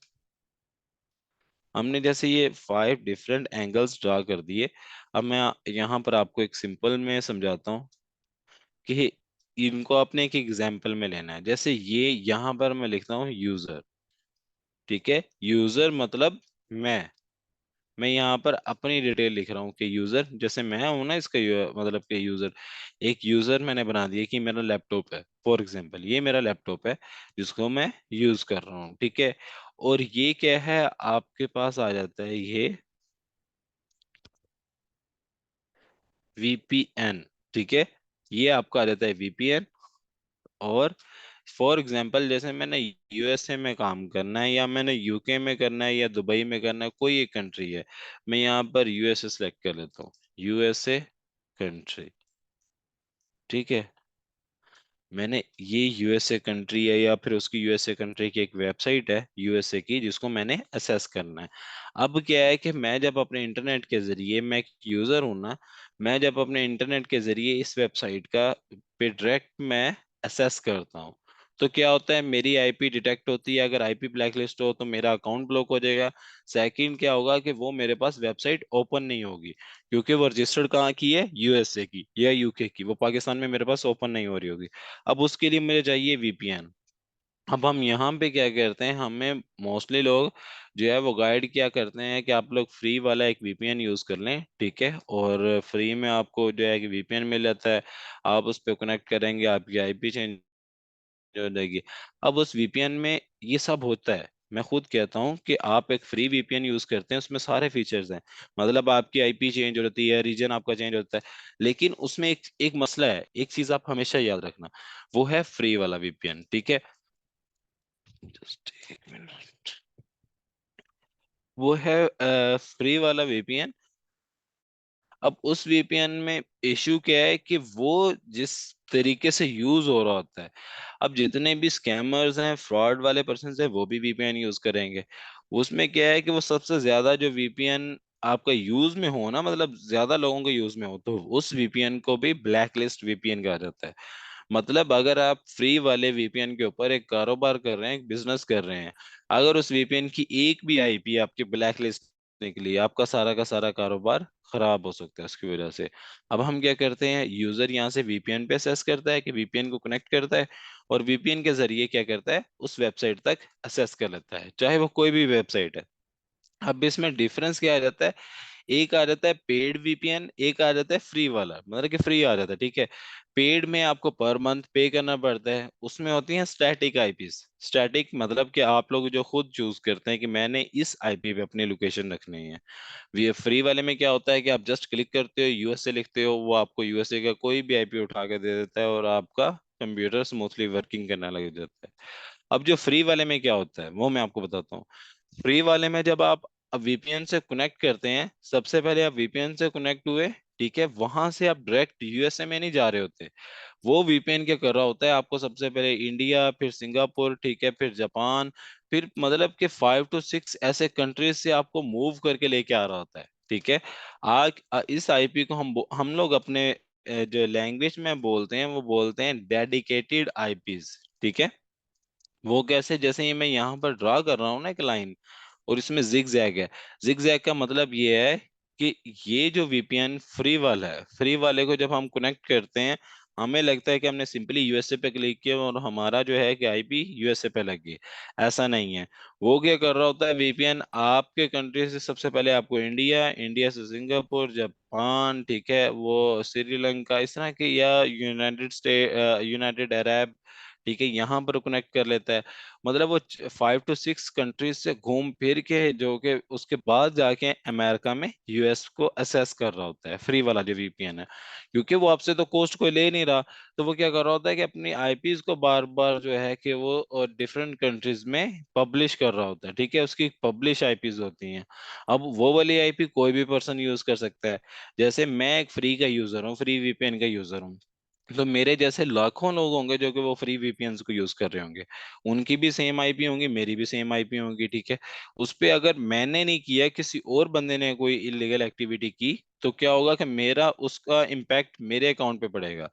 हमने जैसे ये 5 डिफरेंट एंगल्स ड्रा कर दिए। अब मैं यहाँ पर आपको एक सिंपल में समझाता हूँ कि इनको अपने एक एग्जाम्पल में लेना है। जैसे ये यहाँ पर मैं लिखता हूँ यूजर, ठीक है। यूजर मतलब मैं यहाँ पर अपनी डिटेल लिख रहा हूँ कि यूजर, जैसे मैं हूं ना इसका मतलब कि यूजर, एक यूजर मैंने बना दिया कि मेरा लैपटॉप है, फॉर एग्जांपल ये मेरा लैपटॉप है जिसको मैं यूज कर रहा हूँ, ठीक है। और ये क्या है, आपके पास आ जाता है ये VPN, ठीक है। ये आपका आ जाता है VPN। और फॉर एग्जांपल जैसे मैंने USA में काम करना है, या मैंने UK में करना है, या दुबई में करना है, कोई एक कंट्री है, मैं यहाँ पर USA सेलेक्ट कर लेता हूँ, USA कंट्री, ठीक है। मैंने ये USA कंट्री है, या फिर उसकी USA कंट्री की एक वेबसाइट है USA की, जिसको मैंने असेस करना है। अब क्या है कि मैं जब अपने इंटरनेट के जरिए, मैं एक यूजर हूं ना, मैं जब अपने इंटरनेट के जरिए इस वेबसाइट का पे डायरेक्ट मैं असेस करता हूँ, तो क्या होता है, मेरी IP डिटेक्ट होती है। अगर IP ब्लैकलिस्ट हो तो मेरा अकाउंट ब्लॉक हो जाएगा। सेकंड क्या होगा कि वो मेरे पास वेबसाइट ओपन नहीं होगी, क्योंकि वो रजिस्टर्ड कहाँ की है, USA की या UK की, वो पाकिस्तान में मेरे पास ओपन नहीं हो रही होगी। अब उसके लिए मुझे चाहिए VPN। अब हम यहाँ पे क्या करते हैं, हमें मोस्टली लोग जो है वो गाइड क्या करते हैं कि आप लोग फ्री वाला एक VPN यूज कर लें, ठीक है। और फ्री में आपको जो है कि VPN मिल जाता है, आप उस पर कनेक्ट करेंगे, आपकी IP चेंज हो जाएगी। अब उस VPN में ये सब होता है। मैं खुद कहता हूँ कि आप एक फ्री VPN यूज करते हैं, उसमें सारे फीचर्स हैं, मतलब आपकी IP चेंज हो जाती है, रीजन आपका चेंज होता है। लेकिन उसमें एक एक मसला है, एक चीज आप हमेशा याद रखना, वो है फ्री वाला VPN, ठीक है। जस्ट एक मिनट, वो है फ्री वाला VPN। अब उस VPN में इशू क्या है कि वो जिस तरीके से यूज हो रहा होता है, अब जितने भी स्कैमर्स हैं, फ्रॉड वाले पर्सन हैं, वो भी VPN यूज करेंगे। उसमें क्या है कि वो सबसे ज्यादा जो VPN आपका यूज में हो ना, मतलब ज्यादा लोगों के यूज में हो, तो उस VPN को भी ब्लैक लिस्ट VPN कहा जाता है। मतलब अगर आप फ्री वाले VPN के ऊपर एक कारोबार कर रहे हैं, एक बिजनेस कर रहे हैं, अगर उस VPN की एक भी IP आपकी ब्लैक लिस्ट निकली, आपका सारा का सारा कारोबार खराब हो सकता है उसकी वजह से। अब हम क्या करते हैं, यूजर यहाँ से VPN पे असेस करता है कि VPN को कनेक्ट करता है, और VPN के जरिए क्या करता है, उस वेबसाइट तक असेस कर लेता है, चाहे वो कोई भी वेबसाइट है। अब इसमें डिफरेंस क्या आ जाता है, एक आ जाता है पेड वीपीएन, एक आ जाता है फ्री वाला, मतलब कि फ्री आ जाता है, ठीक है। पेड में आपको पर मंथ पे करना पड़ता है, उसमें होती हैं स्टैटिक आईपीस। स्टैटिक मतलब कि आप लोग जो खुद चूज करते हैं कि मैंने इस आईपी पे अपनी लोकेशन रखनी है। वी फ्री वाले में क्या होता है कि आप जस्ट क्लिक करते हो, यूएसए लिखते हो, वो आपको यूएसए का कोई भी आईपी उठा के दे देता है और आपका कंप्यूटर स्मूथली वर्किंग करने लग जाता है। अब जो फ्री वाले में क्या होता है वो मैं आपको बताता हूँ। फ्री वाले में जब आप वीपीएन से कनेक्ट करते हैं, सबसे पहले आप वीपीएन से कनेक्ट हुए, ठीक है, वहां से आप डायरेक्ट यूएसए में नहीं जा रहे होते। वो वीपीएन क्या कर रहा होता है, आपको सबसे पहले इंडिया, फिर सिंगापुर, ठीक है, फिर जापान, फिर मतलब कि 5 to 6 ऐसे कंट्रीज से आपको मूव करके लेके आ रहा होता है, ठीक है। आज इस आईपी को हम लोग अपने जो लैंग्वेज में बोलते हैं वो बोलते हैं डेडिकेटेड आईपीज, ठीक है। वो कैसे, जैसे ही मैं यहाँ पर ड्रा कर रहा हूँ ना एक लाइन, और इसमें जिग जैग है। जिग जैग का मतलब ये है कि ये जो वीपीएन फ्री वाला है, फ्री वाले को जब हम कनेक्ट करते हैं, हमें लगता है कि हमने सिंपली यूएसए पे क्लिक किया और हमारा जो है कि आईपी यूएसए पे लग गई। ऐसा नहीं है। वो क्या कर रहा होता है, वीपीएन आपके कंट्री से सबसे पहले आपको इंडिया, इंडिया से सिंगापुर, जापान, ठीक है, वो श्रीलंका, इस तरह के, या यूनाइटेड अरब, ठीक है, यहाँ पर कनेक्ट कर लेता है। मतलब वो 5 to 6 कंट्रीज से घूम फिर के जो कि उसके बाद जाके अमेरिका में यूएस को असेस कर रहा होता है, फ्री वाला जो वीपीएन है। क्योंकि वो आपसे तो कॉस्ट कोई ले नहीं रहा, तो वो क्या कर रहा होता है कि अपनी आईपीज को बार बार जो है कि वो डिफरेंट कंट्रीज में पब्लिश कर रहा होता है, ठीक है, उसकी पब्लिश आईपीज होती हैं। अब वो वाली आईपी कोई भी पर्सन यूज कर सकता है। जैसे मैं एक फ्री का यूजर हूँ, फ्री वीपीएन का यूजर हूँ, तो मेरे जैसे लाखों लोग होंगे जो कि वो फ्री वीपीएन्स को यूज कर रहे होंगे। उनकी भी सेम आईपी होंगी, मेरी भी सेम आईपी होंगी, ठीक है। उस पे अगर मैंने नहीं किया, किसी और बंदे ने कोई इलीगल एक्टिविटी की, तो क्या होगा कि मेरा उसका इम्पैक्ट मेरे अकाउंट पे पड़ेगा,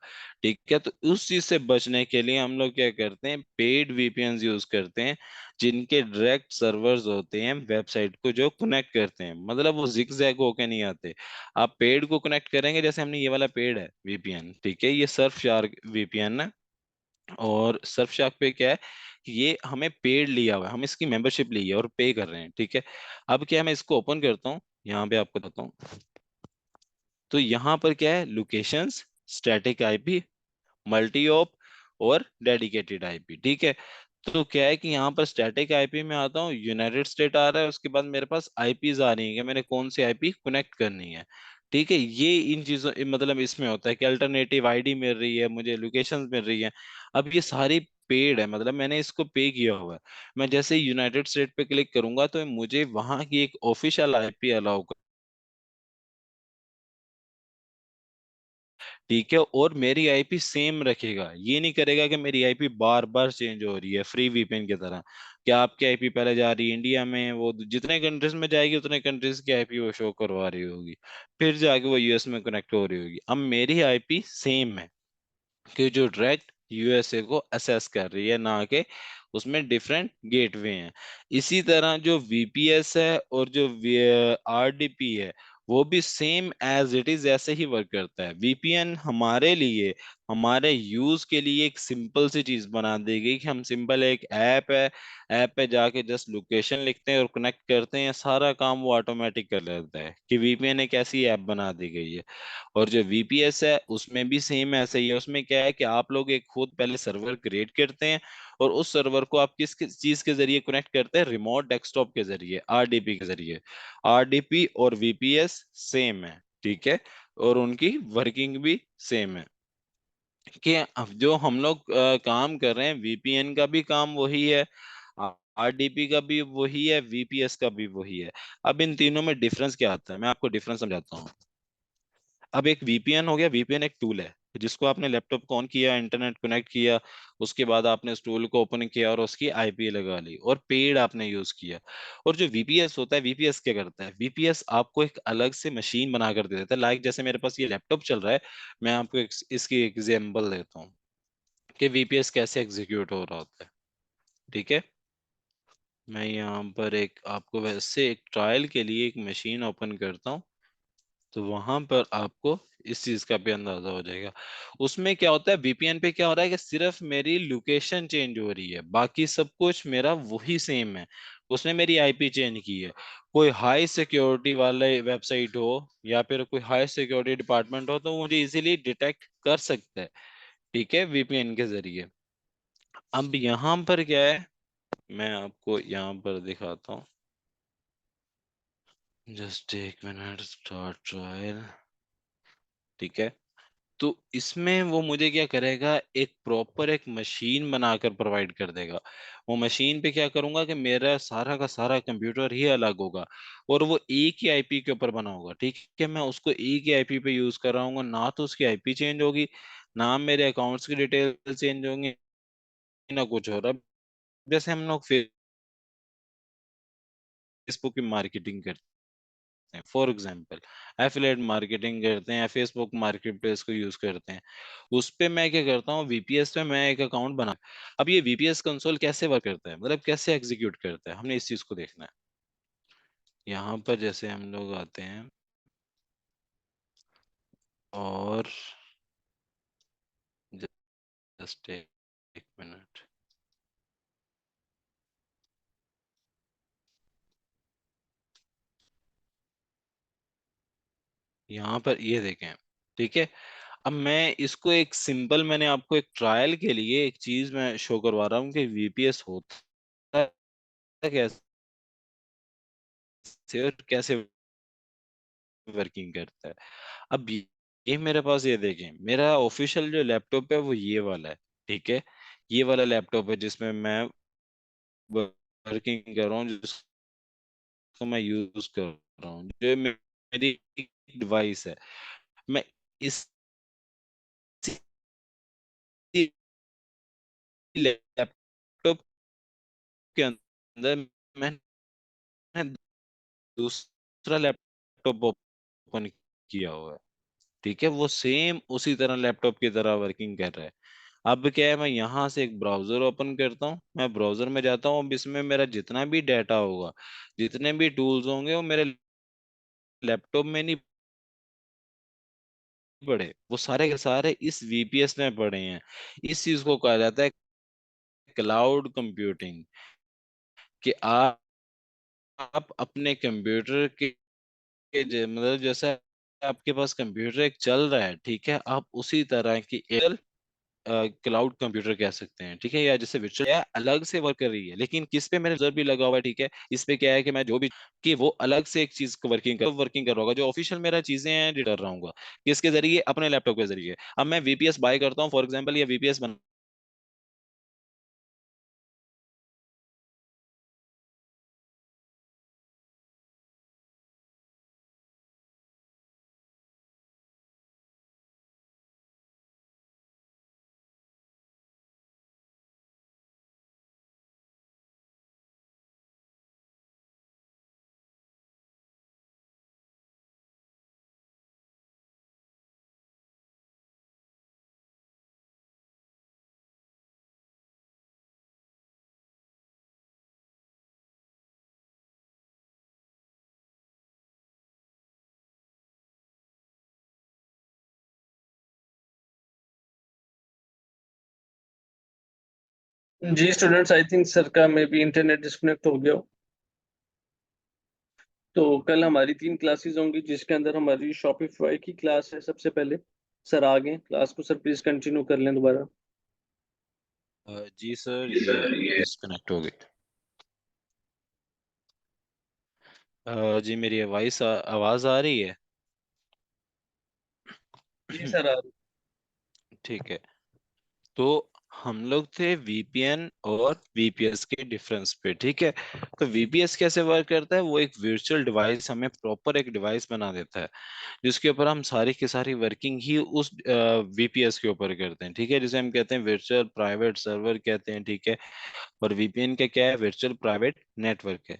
ठीक है। तो उस चीज से बचने के लिए हम लोग क्या करते हैं, पेड वीपीएन्स यूज करते हैं, जिनके डायरेक्ट सर्वर्स होते हैं वेबसाइट को जो कनेक्ट करते हैं, मतलब वो जिग जैग होके नहीं आते। आप पेड को कनेक्ट करेंगे, जैसे हमने ये वाला पेड है वीपीएन, ठीक है, ये सर्फ शार्क वीपीएन है। और सर्फ शार्क पे क्या है कि ये हमें पेड लिया हुआ है, हम इसकी मेंबरशिप ली है और पे कर रहे हैं, ठीक है। अब क्या है, मैं इसको ओपन करता हूँ, यहाँ पे आपको बताता हूँ। तो यहाँ पर क्या है, locations, static IP, multi op और डेडिकेटेड आईपी, ठीक है। तो क्या है कि यहाँ पर स्टैटिक आईपी में आता हूँ, यूनाइटेड स्टेट आ रहा है, उसके बाद मेरे पास आईपीज आ रही है कि मैंने कौन सी आईपी कनेक्ट करनी है, ठीक है। ये इन चीजों मतलब इसमें होता है कि अल्टरनेटिव आईडी मिल रही है मुझे, लोकेशंस मिल रही है। अब ये सारी पेड है, मतलब मैंने इसको पे किया हुआ है। मैं जैसे यूनाइटेड स्टेट पे क्लिक करूंगा तो मुझे वहां की एक ऑफिशियल आईपी अलाउ, ठीक है, और मेरी आईपी सेम रखेगा, ये नहीं करेगा कि मेरी आईपी बार बार चेंज हो रही है फ्री वीपीएन की तरह। क्या आपकी आईपी पहले जा रही है इंडिया में, वो जितने कंट्रीज में जाएगी उतने कंट्रीज की आईपी वो शो करवा रही होगी, फिर जाके वो यूएस में कनेक्ट हो रही होगी। अब मेरी आईपी सेम है कि जो डायरेक्ट यूएसए को असेस कर रही है, ना कि उसमें डिफरेंट गेटवे हैं। इसी तरह जो वीपीएस है और जो आरडीपी है, वो भी सेम एज इट इज ऐसे ही वर्क करता है। वीपीएन हमारे लिए, हमारे यूज के लिए एक सिंपल सी चीज बना दी गई कि हम सिंपल एक ऐप है, ऐप पे जाके जस्ट लोकेशन लिखते हैं और कनेक्ट करते हैं, सारा काम वो ऑटोमेटिक कर लेता है, कि वीपीएन एक ऐसी ऐप बना दी गई है। और जो वीपीएस है उसमें भी सेम ऐसे ही है। उसमें क्या है कि आप लोग एक खुद पहले सर्वर क्रिएट करते हैं, और उस सर्वर को आप किस चीज के जरिए कनेक्ट करते हैं, रिमोट डेस्कटॉप के जरिए, आरडीपी के जरिए। आरडीपी और वीपीएस सेम है, ठीक है, और उनकी वर्किंग भी सेम है। कि अब जो हम लोग काम कर रहे हैं, वीपीएन का भी काम वही है, आरडीपी का भी वही है, वीपीएस का भी वही है। अब इन तीनों में डिफरेंस क्या आता है, मैं आपको डिफरेंस समझाता हूँ। अब एक वीपीएन हो गया, वीपीएन एक टूल है जिसको आपने लैपटॉप को ऑन किया, इंटरनेट कनेक्ट किया, उसके बाद आपने उस टूल को ओपन किया और उसकी आईपी लगा ली और पेड आपने यूज किया। और जो वीपीएस होता है, वीपीएस क्या करता है, वीपीएस आपको एक अलग से मशीन बना कर दे देता है। लाइक जैसे मेरे पास ये लैपटॉप चल रहा है, मैं आपको इसकी एग्जाम्पल देता हूँ कि वीपीएस कैसे एग्जीक्यूट हो रहा होता है, ठीक है। मैं यहाँ पर एक आपको वैसे एक ट्रायल के लिए एक मशीन ओपन करता हूँ, तो वहां पर आपको इस चीज का भी अंदाजा हो जाएगा। उसमें क्या होता है, वीपीएन पे क्या हो रहा है कि सिर्फ मेरी लोकेशन चेंज हो रही है, बाकी सब कुछ मेरा वही सेम है। उसने मेरी आईपी चेंज की है। कोई हाई सिक्योरिटी वाले वेबसाइट हो या फिर कोई हाई सिक्योरिटी डिपार्टमेंट हो, तो मुझे इजीली डिटेक्ट कर सकता है, ठीक है, वीपीएन के जरिए। अब यहाँ पर क्या है, मैं आपको यहाँ पर दिखाता हूँ। जस्ट एक मिनट, स्टार्ट ट्रायल। ठीक है, तो इसमें वो मुझे क्या करेगा, एक प्रॉपर एक मशीन बनाकर प्रोवाइड कर देगा। वो मशीन पे क्या करूंगा कि मेरा सारा का सारा कंप्यूटर ही अलग होगा, और वो एक ही आईपी के ऊपर बना होगा। ठीक है, मैं उसको एक ही आईपी पे यूज कर रहा हूँ, ना तो उसकी आईपी चेंज होगी, ना मेरे अकाउंट्स की डिटेल चेंज होंगी, ना कुछ हो रहा। जैसे हम लोग फेसबुक की मार्केटिंग करते हैं, फॉर एग्जांपल एफिलिएट मार्केटिंग करते हैं या फेसबुक मार्केट प्लेस को यूज करते हैं, उस पे मैं क्या करता हूँ, वीपीएस पे मैं एक अकाउंट बना। अब ये वीपीएस कंसोल कैसे वर्क करता है, मतलब कैसे एग्जीक्यूट करता है, हमने इस चीज को देखना है। यहाँ पर जैसे हम लोग आते हैं, और जस्ट एक मिनट, यहाँ पर ये देखें। ठीक है, अब मैं इसको एक सिंपल, मैंने आपको एक ट्रायल के लिए एक चीज मैं शो करवा रहा हूँ कि वीपीएस होता है कैसे और कैसे वर्किंग करता है। अब ये मेरे पास, ये देखें, मेरा ऑफिशियल जो लैपटॉप है वो ये वाला है। ठीक है, ये वाला लैपटॉप है जिसमें मैं वर्किंग कर रहा हूँ, जिसको मैं यूज कर रहा हूँ, जो मेरी डिवाइस है। मैं इस लैपटॉप के अंदर मैंने दूसरा लैपटॉप ओपन किया हुआ है। ठीक है, वो सेम उसी तरह लैपटॉप की तरह वर्किंग कर रहा है। अब क्या है, मैं यहाँ से एक ब्राउजर ओपन करता हूँ, मैं ब्राउजर में जाता हूँ, अब इसमें मेरा जितना भी डाटा होगा, जितने भी टूल्स होंगे, वो मेरे लैपटॉप में नहीं पड़े, वो सारे के सारे इस वीपीएस में पड़े हैं। इस चीज को कहा जाता है क्लाउड कंप्यूटिंग, कि आप अपने कंप्यूटर मतलब जैसा आपके पास कंप्यूटर एक चल रहा है, ठीक है, आप उसी तरह की क्लाउड कंप्यूटर कह सकते हैं। ठीक है, या जैसे विर्चुअल है, अलग से वर्क कर रही है, लेकिन किस पे मेरे नजर भी लगा हुआ है। ठीक है, इस पे क्या है कि मैं जो भी, कि वो अलग से एक चीज को वर्किंग कर रहा होगा, जो ऑफिशियल मेरा चीजें हैं जो कर रहा हूँ किसके जरिए, अपने लैपटॉप के जरिए। अब मैं वीपीएस बाय करता हूँ फॉर एग्जाम्पल, या वीपीएस बना,
जी स्टूडेंट्स, आई थिंक सर का मे बी इंटरनेट डिस्कनेक्ट हो गया हो। तो कल हमारी 3 क्लासेस होंगी, जिसके अंदर हमारी शॉपिफाई की क्लास है सबसे पहले। सर आ गए क्लास को, सर प्लीज कंटिन्यू कर लें दोबारा।
जी सर,
जी
ये
सर, ये
डिस्कनेक्ट हो गई। जी मेरी आवाज आ रही है?
जी सर आ रही।
ठीक है, तो हम लोग थे वीपीएन और वीपीएस के डिफरेंस पे। ठीक है, तो वीपीएस कैसे वर्क करता है, वो एक वर्चुअल डिवाइस हमें प्रॉपर एक डिवाइस बना देता है, जिसके ऊपर हम सारी की सारी वर्किंग ही उस वीपीएस के ऊपर करते हैं। ठीक है, जिसे हम कहते हैं वर्चुअल प्राइवेट सर्वर कहते हैं। ठीक है, और वीपीएन का क्या है, वर्चुअल प्राइवेट नेटवर्क है।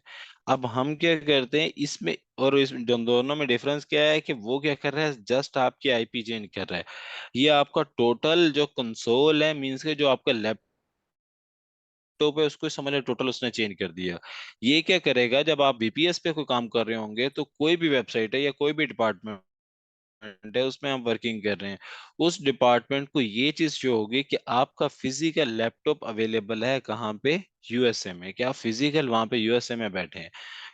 अब हम क्या करते हैं इसमें, और इस दोनों में डिफरेंस क्या है, कि वो क्या कर रहा है, जस्ट आपकी आईपी चेंज कर रहा है। ये आपका टोटल जो कंसोल है, मींस के जो आपका लैपटॉप है, उसको समझ लो टोटल उसने चेंज कर दिया। ये क्या करेगा, जब आप वीपीएस पे कोई काम कर रहे होंगे, तो कोई भी वेबसाइट है या कोई भी डिपार्टमेंट है उसमें आप वर्किंग कर रहे हैं, उस डिपार्टमेंट को ये चीज शो होगी कि आपका फिजिकल लैपटॉप अवेलेबल है कहाँ पे, यूएसए में, कि आप फिजिकल वहां पे यूएसए में बैठे हैं,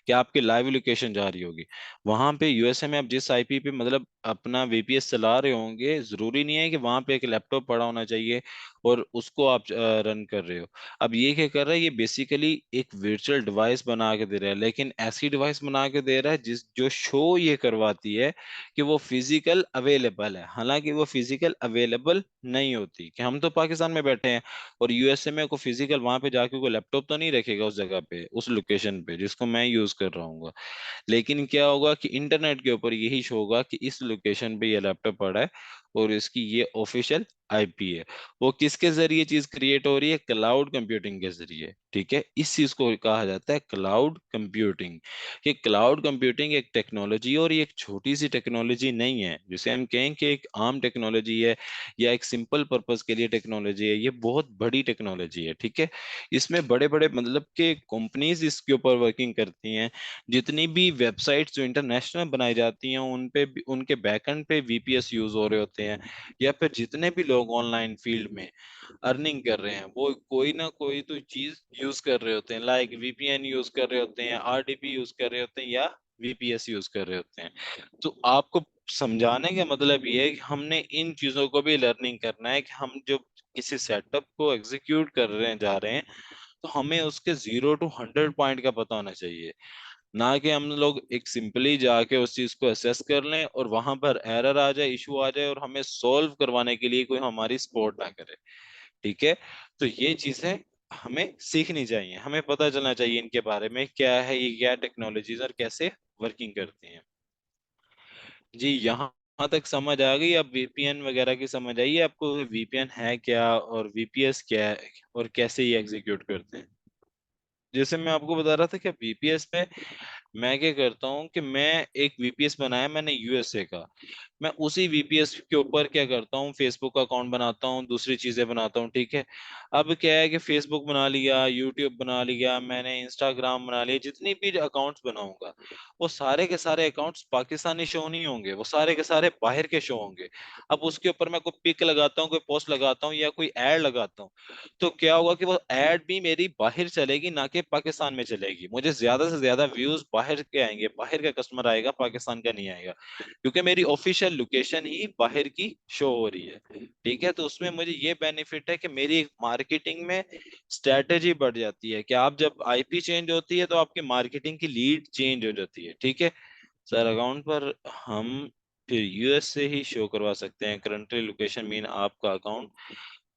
कि आपकी लाइव लोकेशन जा रही होगी वहां पे यूएसए में। आप जिस आईपी पे मतलब अपना वीपीएस चला रहे होंगे, जरूरी नहीं है कि वहां पे एक लैपटॉप पड़ा होना चाहिए और उसको आप रन कर रहे हो। अब ये क्या कर रहा है, ये बेसिकली एक वर्चुअल डिवाइस बना के दे रहा है, लेकिन ऐसी डिवाइस बना के दे रहा है जिस जो शो ये करवाती है कि वो फिजिकल अवेलेबल है, हालांकि वो फिजिकल अवेलेबल नहीं होती। कि हम तो पाकिस्तान में बैठे हैं और यूएसए में को फिजिकल वहां पे जाके कोई लैपटॉप तो नहीं रखेगा उस जगह पे, उस लोकेशन पे जिसको मैं यूज कर रहा हूँ। लेकिन क्या होगा कि इंटरनेट के ऊपर यही शो होगा कि इस लोकेशन पे ये लैपटॉप पड़ा है और इसकी ये ऑफिशियल आईपी है। वो किसके जरिए चीज क्रिएट हो रही है, क्लाउड कंप्यूटिंग के जरिए। ठीक है, इस चीज को कहा जाता है क्लाउड कंप्यूटिंग। कि क्लाउड कंप्यूटिंग एक टेक्नोलॉजी और ये एक छोटी सी टेक्नोलॉजी नहीं है जिसे हम कहें कि एक आम टेक्नोलॉजी है या एक सिंपल पर्पस के लिए टेक्नोलॉजी है। ये बहुत बड़ी टेक्नोलॉजी है। ठीक है, इसमें बड़े बड़े मतलब के कंपनीज इसके ऊपर वर्किंग करती हैं। जितनी भी वेबसाइट्स जो इंटरनेशनल बनाई जाती हैं उन पे उनके बैकएंड पे वीपीएस यूज हो रहे होते हैं, या फिर जितने भी लोग ऑनलाइन फील्ड में अर्निंग कर रहे हैं वो कोई ना कोई तो चीज यूज कर रहे होते हैं, लाइक वीपीएन यूज कर रहे होते हैं, आरडीपी यूज कर रहे होते हैं, या वीपीएस यूज कर रहे होते हैं। तो आपको समझाने का मतलब ये है कि हमने इन चीजों को भी लर्निंग करना है कि हम जो किसी सेटअप को एग्जीक्यूट कर रहे हैं जा रहे हैं, तो हमें उसके 0 to 100 पॉइंट का पता होना चाहिए। ना कि हम लोग एक सिंपली जाके उस चीज को असेस कर लें और वहां पर एरर आ जाए, इशू आ जाए और हमें सॉल्व करवाने के लिए कोई हमारी सपोर्ट ना करे। ठीक है, तो ये चीजें हमें सीखनी चाहिए, हमें पता चलना चाहिए इनके बारे में, क्या है ये, क्या टेक्नोलॉजीज और कैसे वर्किंग करती हैं। जी, यहाँ तक समझ आ गई? अब वीपीएन वगैरह की समझ आई है आपको, वीपीएन है क्या और वीपीएस क्या है और कैसे ये एग्जीक्यूट करते हैं? जैसे मैं आपको बता रहा था कि वीपीएस पे मैं क्या करता हूँ कि मैं एक वीपीएस बनाया मैंने यूएसए का। मैं उसी वीपीएस के ऊपर क्या करता हूँ, फेसबुक का अकाउंट बनाता हूँ, दूसरी चीजें बनाता हूँ। ठीक है, अब क्या है कि फेसबुक बना लिया, यूट्यूब बना लिया, मैंने इंस्टाग्राम बना लिया, जितनी भी अकाउंट्स बनाऊंगा वो सारे के सारे अकाउंट्स पाकिस्तानी शो नहीं होंगे, वो सारे के सारे बाहर के शो होंगे। अब उसके ऊपर मैं कोई पिक लगाता हूँ, कोई पोस्ट लगाता हूँ या कोई एड लगाता हूँ, तो क्या होगा कि वो एड भी मेरी बाहर चलेगी ना कि पाकिस्तान में चलेगी। मुझे ज्यादा से ज्यादा व्यूज बाहर के आएंगे, बाहर का कस्टमर आएगा, पाकिस्तान का नहीं आएगा, क्योंकि मेरी ऑफिशियल लोकेशन ही बाहर की शो हो रही है। ठीक है, तो उसमें मुझे ये बेनिफिट है कि मेरी मार्केटिंग में स्ट्रेटेजी बढ़ जाती है कि आप जब आईपी चेंज होती है तो आपकी मार्केटिंग की लीड चेंज हो जाती है। ठीक है सर, अकाउंट पर हम फिर यूएस से ही शो करवा सकते हैं, करंटली लोकेशन मीन आपका अकाउंट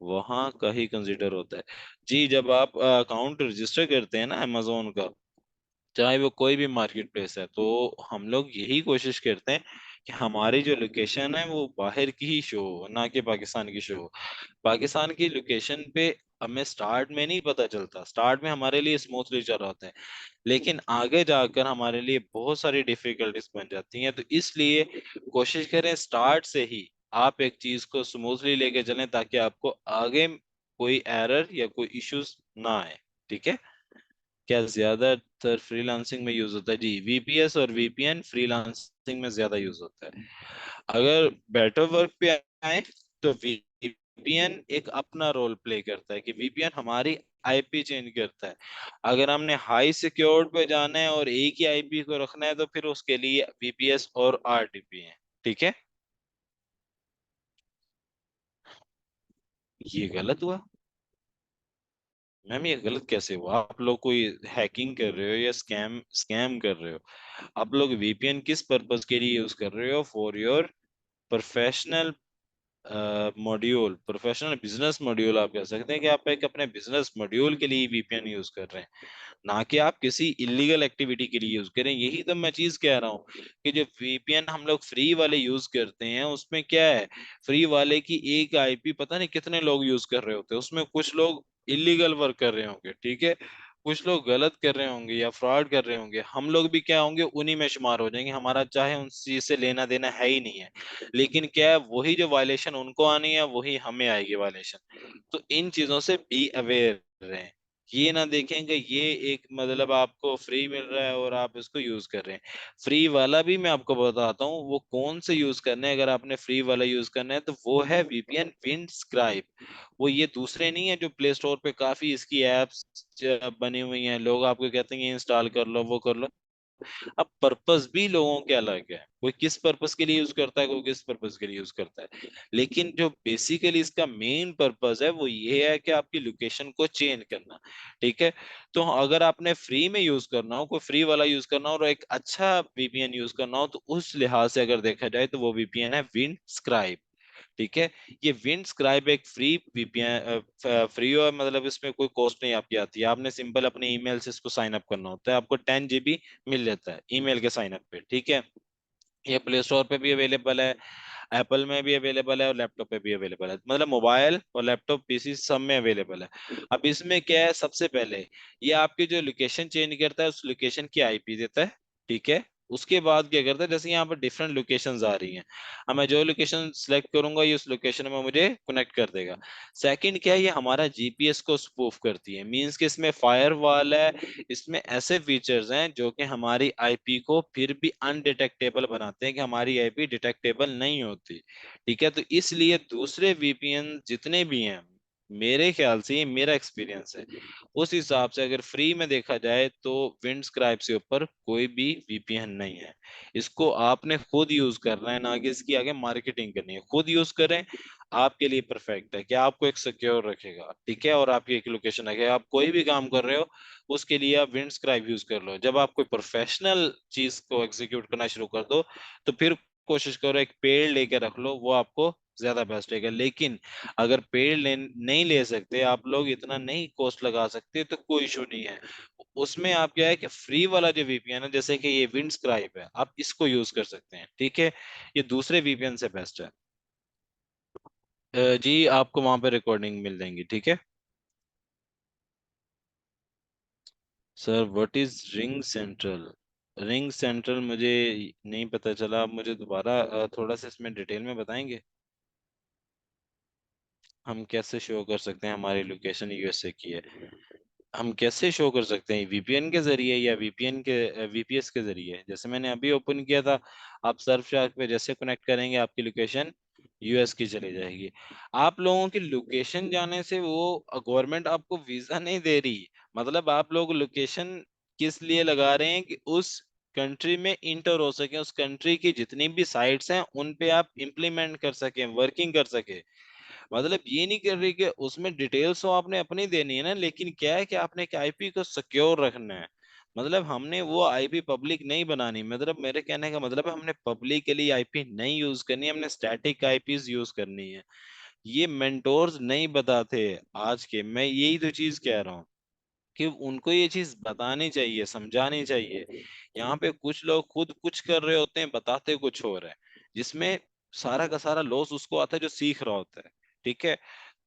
वहां का ही कंसिडर होता है। जी, जब आप अकाउंट रजिस्टर करते हैं ना अमेजोन का, चाहे वो कोई भी मार्केट प्लेस है, तो हम लोग यही कोशिश करते हैं कि हमारी जो लोकेशन है वो बाहर की ही शो हो, ना कि पाकिस्तान की शो हो। पाकिस्तान की लोकेशन पे हमें स्टार्ट में नहीं पता चलता, स्टार्ट में हमारे लिए स्मूथली चल रहा होता है, लेकिन आगे जाकर हमारे लिए बहुत सारी डिफिकल्टीज बन जाती हैं। तो इसलिए कोशिश करें स्टार्ट से ही आप एक चीज को स्मूथली लेके चलें, ताकि आपको आगे कोई एरर या कोई इश्यूज ना आए। ठीक है, क्या ज्यादातर फ्रीलांसिंग में यूज होता है? जी, वीपीएस और वीपीएन फ्रीलांसिंग में ज्यादा यूज होता है। अगर बेटर वर्क पे आए तो वीपीएन एक अपना रोल प्ले करता है, कि वीपीएन हमारी आईपी चेंज करता है। अगर हमने हाई सिक्योर्ड पे जाना है और एक ही आईपी को रखना है तो फिर उसके लिए वीपीएस और आरटीपी है। ठीक है, ये गलत हुआ मैम, ये गलत कैसे हुआ? आप लोग कोई हैकिंग कर रहे हो या स्कैम स्कैम कर रहे हो? आप लोग वीपीएन किस पर्पस के लिए यूज कर रहे हो? For your professional module, professional business module आप कह सकते हैं, कि आप एक अपने बिजनेस मॉड्यूल के लिए वीपीएन यूज कर रहे हैं, ना कि आप किसी इलीगल एक्टिविटी के लिए यूज करें। यही तो मैं चीज कह रहा हूँ कि जो वीपीएन हम लोग फ्री वाले यूज करते हैं उसमें क्या है, फ्री वाले की एक आईपी पता नहीं कितने लोग यूज कर रहे होते हैं, उसमें कुछ लोग इलीगल वर्क कर रहे होंगे। ठीक है, कुछ लोग गलत कर रहे होंगे या फ्रॉड कर रहे होंगे, हम लोग भी क्या होंगे, उन्हीं में शुमार हो जाएंगे, हमारा चाहे उन चीज से लेना देना है ही नहीं है। लेकिन क्या है, वही जो वायलेशन उनको आनी है वही हमें आएगी वायलेशन। तो इन चीजों से बी अवेयर रहें। ये ना देखें कि ये एक मतलब आपको फ्री मिल रहा है और आप इसको यूज कर रहे हैं। फ्री वाला भी मैं आपको बताता हूँ वो कौन से यूज करने हैं। अगर आपने फ्री वाला यूज करना है तो वो है वीपीएन विंडस्क्राइब। वो ये दूसरे नहीं है जो प्ले स्टोर पे काफी इसकी एप्स बनी हुई हैं, लोग आपको कहते हैं इंस्टॉल कर लो वो कर लो। अब पर्पस भी लोगों के अलग है, कोई किस पर्पस के लिए यूज करता है, कोई किस पर्पस के लिए यूज करता है। लेकिन जो बेसिकली इसका मेन पर्पस है वो ये है कि आपकी लोकेशन को चेंज करना। ठीक है। तो अगर आपने फ्री में यूज करना हो, कोई फ्री वाला यूज करना हो और एक अच्छा वीपीएन यूज करना हो, तो उस लिहाज से अगर देखा जाए तो वो वीपीएन है विंडस्क्राइब। ठीक है। ये विंडस्क्राइब एक फ्री वीपीएन, फ्री है, मतलब इसमें कोई कॉस्ट नहीं आपकी आती है। आपने सिंपल अपने ईमेल से इसको साइन अप करना होता है, आपको 10 GB मिल जाता है ईमेल के साइन अप पे। ठीक है। ये प्ले स्टोर पे भी अवेलेबल है, एप्पल में भी अवेलेबल है और लैपटॉप पे भी अवेलेबल है, मतलब मोबाइल और लैपटॉप पीसी सब में अवेलेबल है। अब इसमें क्या है, सबसे पहले ये आपकी जो लोकेशन चेंज करता है उस लोकेशन की आईपी देता है। ठीक है। उसके बाद क्या करता है, जैसे यहाँ पर डिफरेंट लोकेशंस आ रही हैं, अब मैं जो लोकेशन सिलेक्ट करूंगा ये उस लोकेशन में मुझे कनेक्ट कर देगा। सेकंड क्या है, ये हमारा जीपीएस को स्पूफ करती है, मींस कि इसमें फायरवॉल है, इसमें ऐसे फीचर्स हैं जो कि हमारी आईपी को फिर भी अनडिटेक्टेबल बनाते हैं, कि हमारी आईपी डिटेक्टेबल नहीं होती। ठीक है। तो इसलिए दूसरे वीपीएन जितने भी हैं, मेरे ख्याल से ये मेरा एक्सपीरियंस है, उस हिसाब से अगर फ्री में देखा जाए तो विंडस्क्राइब से ऊपर कोई भी वीपीएन नहीं है। इसको आपने खुद यूज करना है, ना कि इसकी आगे मार्केटिंग करनी है। खुद यूज करें, आपके लिए परफेक्ट है, कि आपको एक सिक्योर रखेगा। ठीक है। और आपकी एक लोकेशन रखेगा, आप कोई भी काम कर रहे हो उसके लिए आप विंडस्क्राइब यूज कर लो। जब आप कोई प्रोफेशनल चीज को एग्जीक्यूट करना शुरू कर दो तो फिर कोशिश करो एक पेड़ लेके रख लो, वो आपको ज्यादा बेस्ट रहेगा। लेकिन अगर नहीं ले सकते आप लोग, इतना नहीं कॉस्ट लगा सकते, तो कोई इशू नहीं है। उसमें आप क्या है कि फ्री वाला जो वीपीएन है, जैसे कि ये विंडस्क्राइब है, आप इसको यूज कर सकते हैं। ठीक है। ये दूसरे वीपीएन से बेस्ट है। जी आपको वहां पे रिकॉर्डिंग मिल जाएंगी। ठीक है। Sir what is ring central? Ring central मुझे नहीं पता चला, आप मुझे दोबारा थोड़ा सा इसमें डिटेल में बताएंगे। हम कैसे शो कर सकते हैं हमारी लोकेशन यूएसए की है? हम कैसे शो कर सकते हैं, वीपीएन के जरिए या वीपीएन के वीपीएस के जरिए? जैसे मैंने अभी ओपन किया था, आप सर्फशार्क पे जैसे कनेक्ट करेंगे आपकी लोकेशन यूएस की चली जाएगी। आप लोगों की लोकेशन जाने से वो गवर्नमेंट आपको वीजा नहीं दे रही, मतलब आप लोग लोकेशन किस लिए लगा रहे हैं, कि उस कंट्री में इंटर हो सके, उस कंट्री की जितनी भी साइट्स हैं उन पे आप इम्प्लीमेंट कर सके, वर्किंग कर सके। मतलब ये नहीं कर रही कि उसमें डिटेल्स तो आपने अपनी देनी है ना, लेकिन क्या है कि आपने एक आईपी को सिक्योर रखना है। मतलब हमने वो आईपी पब्लिक नहीं बनानी, मतलब मेरे कहने का मतलब है हमने पब्लिकली आईपी नहीं यूज करनी, हमने स्टैटिक आईपीज यूज करनी है। ये मेंटोर्स नहीं बताते आज के, मैं यही तो चीज कह रहा हूँ कि उनको ये चीज बतानी चाहिए, समझानी चाहिए। यहाँ पे कुछ लोग खुद कुछ कर रहे होते हैं, बताते कुछ हो रहा है, जिसमें सारा का सारा लॉस उसको आता है जो सीख रहा होता है। ठीक है।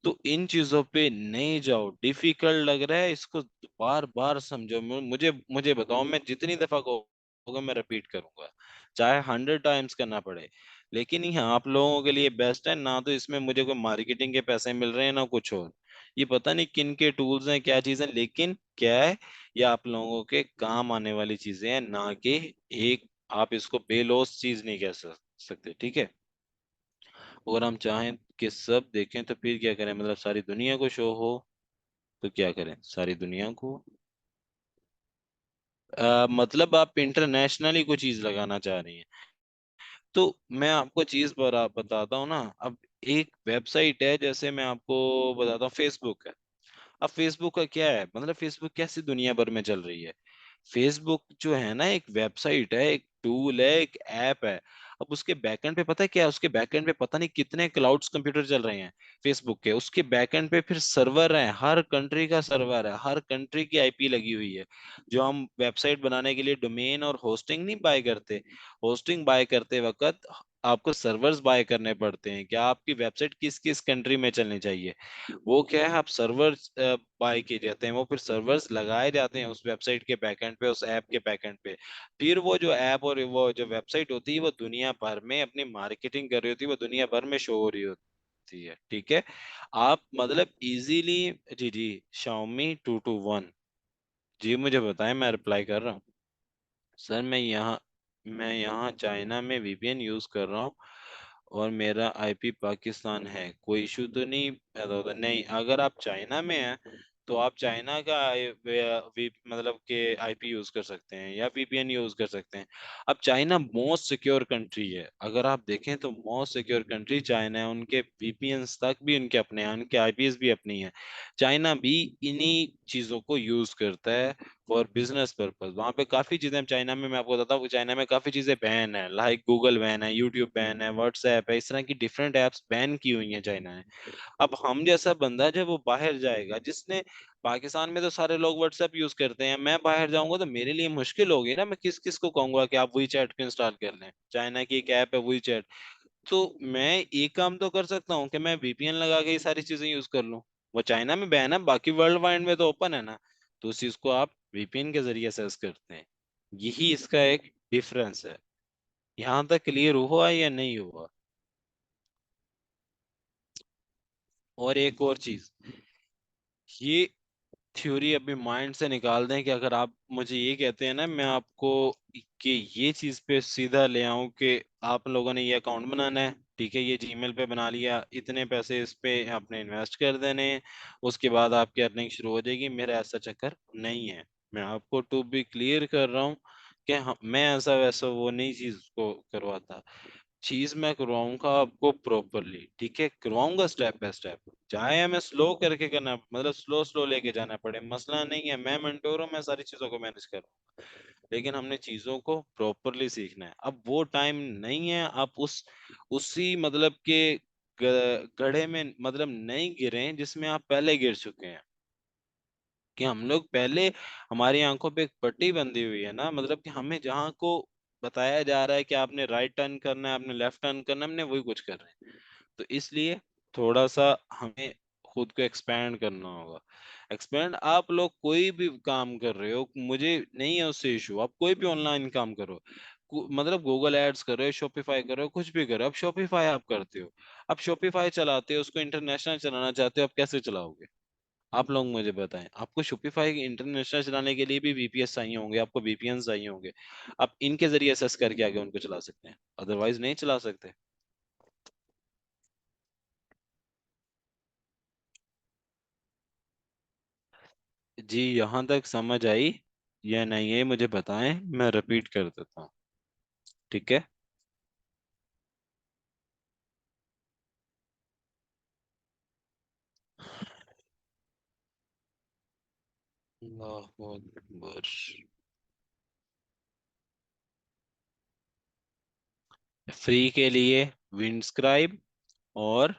तो इन चीजों पे नहीं जाओ, डिफिकल्ट लग रहा है इसको बार बार समझो। मुझे मुझे बताओ, मैं जितनी दफा होगा मैं रिपीट करूंगा, चाहे 100 टाइम्स करना पड़े। लेकिन ये आप लोगों के लिए बेस्ट है ना, तो इसमें मुझे कोई मार्केटिंग के पैसे मिल रहे हैं ना कुछ और। ये पता नहीं किन के टूल्स हैं, क्या चीजें, लेकिन क्या है, ये आप लोगों के काम आने वाली चीजें हैं, ना कि एक आप इसको बेलौस चीज नहीं कह सकते। ठीक है। अगर हम चाहें कि सब देखें तो फिर क्या करें, मतलब सारी दुनिया को शो हो, तो क्या करें सारी दुनिया को? मतलब आप इंटरनेशनली कोई चीज लगाना चाह रही हैं, तो मैं आपको चीज बताता हूँ ना। अब एक वेबसाइट है, जैसे मैं आपको बताता हूँ, फेसबुक है। अब फेसबुक का क्या है, मतलब फेसबुक कैसी दुनिया भर में चल रही है। फेसबुक जो है ना, एक वेबसाइट है, एक टूल है, एक ऐप है। अब उसके बैकएंड पे पता है क्या है, उसके बैकएंड पे पता नहीं कितने क्लाउड्स कंप्यूटर चल रहे हैं फेसबुक के। उसके बैकएंड पे फिर सर्वर है, हर कंट्री का सर्वर है, हर कंट्री की आईपी लगी हुई है। जो हम वेबसाइट बनाने के लिए डोमेन और होस्टिंग नहीं बाय करते, होस्टिंग बाय करते वक्त आपको सर्वर्स बाय करने पड़ते हैं, क्या आपकी वेबसाइट किस किस कंट्री में चलनी चाहिए। वो क्या है, आप सर्वर्स बाय किए जाते हैं, वो फिर सर्वर्स लगाए जाते हैं उस वेबसाइट के बैकएंड पे, उस ऐप के बैकएंड पे। फिर वो जो ऐप और वो जो वेबसाइट होती है वो दुनिया भर में अपनी मार्केटिंग कर रही होती है, वो दुनिया भर में शो हो रही होती है। करती है। ठीक है, आप मतलब इजीली, जी जी, Xiaomi 221, जी मुझे बताएं, मैं रिप्लाई कर रहा हूँ। सर मैं यहाँ चाइना में वीपीएन यूज कर रहा हूँ और मेरा आईपी पाकिस्तान है, कोई इशू तो नहीं पैदा होता? नहीं, अगर आप चाइना में हैं तो आप चाइना का मतलब के आईपी यूज कर सकते हैं या वीपीएन यूज कर सकते हैं। अब चाइना मोस्ट सिक्योर कंट्री है, अगर आप देखें तो मोस्ट सिक्योर कंट्री चाइना है, उनके वीपीएन्स तक भी उनके अपने हैं, उनके आईपीएस भी अपनी है। चाइना भी इन्हीं चीजों को यूज करता है फॉर बिजनेस पर्पज। वहां पे काफी चीजें चाइना में, मैं आपको बताता हूँ, चाइना में काफी चीजें बैन है, लाइक गूगल बैन है, यूट्यूब बैन है, व्हाट्सएप है, इस तरह की डिफरेंट एप्स बैन की हुई है चाइना ने। अब हम जैसा बंदा जब वो बाहर जाएगा, जिसने पाकिस्तान में तो सारे लोग व्हाट्सएप यूज करते हैं, मैं बाहर जाऊंगा तो मेरे लिए मुश्किल होगी ना, मैं किस किस को कहूंगा कि आप वही चैट को इंस्टॉल कर लें, चाइना की एक ऐप है वही चैट। तो मैं एक काम तो कर सकता हूँ कि मैं वीपीएन लगा के ये सारी चीजें यूज कर लूँ। वो चाइना में बैन है, बाकी वर्ल्ड वाइड में तो ओपन है ना, तो उस चीज को आप वीपीएन के जरिए एक्सेस करते हैं। यही इसका एक डिफरेंस है। यहाँ तक क्लियर हुआ या नहीं हुआ? और एक और चीज, ये थ्योरी अभी माइंड से निकाल दें कि अगर आप मुझे ये कहते हैं ना, मैं आपको कि ये चीज पे सीधा ले आऊं कि आप लोगों ने ये अकाउंट बनाना है, ठीक है, ये जीमेल पे बना लिया, इतने पैसे इस पे आपने इन्वेस्ट कर देने हैं, उसके बाद आपकी अर्निंग शुरू हो जाएगी, मेरा ऐसा चक्कर नहीं है। मैं आपको टू बी क्लियर कर रहा हूँ कि मैं ऐसा वैसा वो नहीं चीज को करवाता। चीज मैं करवाऊंगा आपको प्रॉपरली, ठीक है, करवाऊंगा स्टेप बाय स्टेप, चाहे हमें स्लो करके करना, मतलब स्लो स्लो लेके जाना पड़े, मसला नहीं है, मैं मेंटोर हूँ, मैं सारी चीजों को मैनेज करूँ, लेकिन हमने चीजों को प्रॉपरली सीखना है। अब वो टाइम नहीं है, आप उसी मतलब के गड्ढे में मतलब नहीं गिरे जिसमें आप पहले गिर चुके हैं। कि हम लोग पहले, हमारी आंखों पे एक पट्टी बंधी हुई है ना, मतलब कि हमें जहाँ को बताया जा रहा है कि आपने राइट टर्न करना है, आपने लेफ्ट टर्न करना है, हमने वही कुछ कर रहे हैं। तो इसलिए थोड़ा सा हमें खुद को एक्सपैंड करना होगा। एक्सपैंड, आप लोग कोई भी काम कर रहे हो, मुझे नहीं है उससे इशू, आप कोई भी ऑनलाइन काम करो, मतलब गूगल एड्स कर रहे हो, शॉपिफाई कर रहे हो, कुछ भी कर रहे हो, अब शॉपिफाई आप करते हो, अब शॉपिफाई चलाते हो, उसको इंटरनेशनल चलाना चाहते हो, आप कैसे चलाओगे? आप लोग मुझे बताएं, आपको शॉपिफाई इंटरनेशनल चलाने के लिए भी वीपीएस चाहिए होंगे, आपको वीपीएन चाहिए होंगे, आप इनके जरिए एसेस करके आगे उनको चला सकते हैं, अदरवाइज नहीं चला सकते। जी, यहाँ तक समझ आई या नहीं है मुझे बताएं, मैं रिपीट कर देता हूँ, ठीक है। अल्लाहु अकबर। फ्री के लिए विंडस्क्राइब, और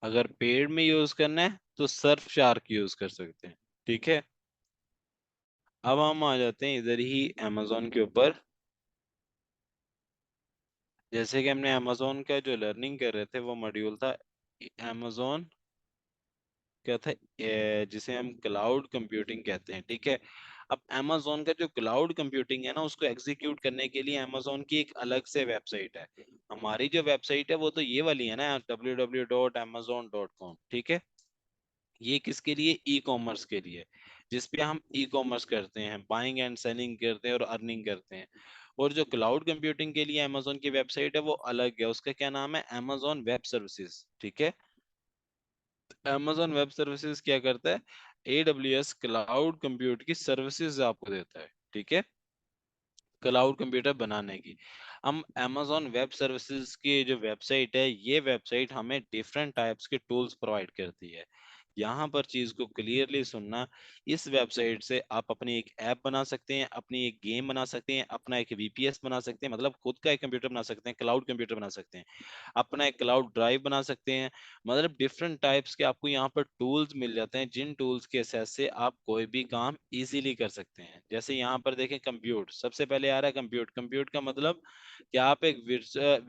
अगर पेड में यूज करना है तो सर्फ शार्क यूज कर सकते हैं, ठीक है। अब हम आ जाते हैं इधर ही amazon के ऊपर। जैसे कि हमने amazon का जो लर्निंग कर रहे थे वो मॉड्यूल था amazon, क्या था, जिसे हम क्लाउड कंप्यूटिंग कहते हैं, ठीक है। अब amazon का जो क्लाउड कंप्यूटिंग है ना, उसको एग्जीक्यूट करने के लिए amazon की एक अलग से वेबसाइट है। हमारी जो वेबसाइट है वो तो ये वाली है ना, www.amazon.com, ठीक है। ये किसके लिए? ई कॉमर्स के लिए, जिसपे हम ई कॉमर्स करते हैं, बाइंग एंड सेलिंग करते हैं और अर्निंग करते हैं। और जो क्लाउड कंप्यूटिंग के लिए अमेजोन की वेबसाइट है वो अलग है, उसका क्या नाम है? अमेजोन वेब सर्विसेज, ठीक है। अमेजोन वेब सर्विसेज क्या करता है? AWS क्लाउड कंप्यूट की सर्विसेज आपको देता है, ठीक है, क्लाउड कंप्यूटर बनाने की। हम amazon वेब सर्विसेज की जो वेबसाइट है, ये वेबसाइट हमें डिफरेंट टाइप्स के टूल्स प्रोवाइड करती है। यहाँ पर चीज को क्लियरली सुनना, इस वेबसाइट से आप अपनी एक ऐप बना सकते हैं, अपनी एक गेम बना सकते हैं, अपना एक VPS बना सकते हैं, मतलब खुद का एक कंप्यूटर बना सकते हैं, क्लाउड कंप्यूटर बना सकते हैं, अपना एक क्लाउड ड्राइव बना सकते हैं। मतलब डिफरेंट टाइप्स के आपको यहाँ पर टूल्स मिल जाते हैं, जिन टूल्स के एक्सेस से आप कोई भी काम इजीली कर सकते हैं। जैसे यहाँ पर देखें, कंप्यूट सबसे पहले आ रहा है। कंप्यूट, कंप्यूट का मतलब कि आप एक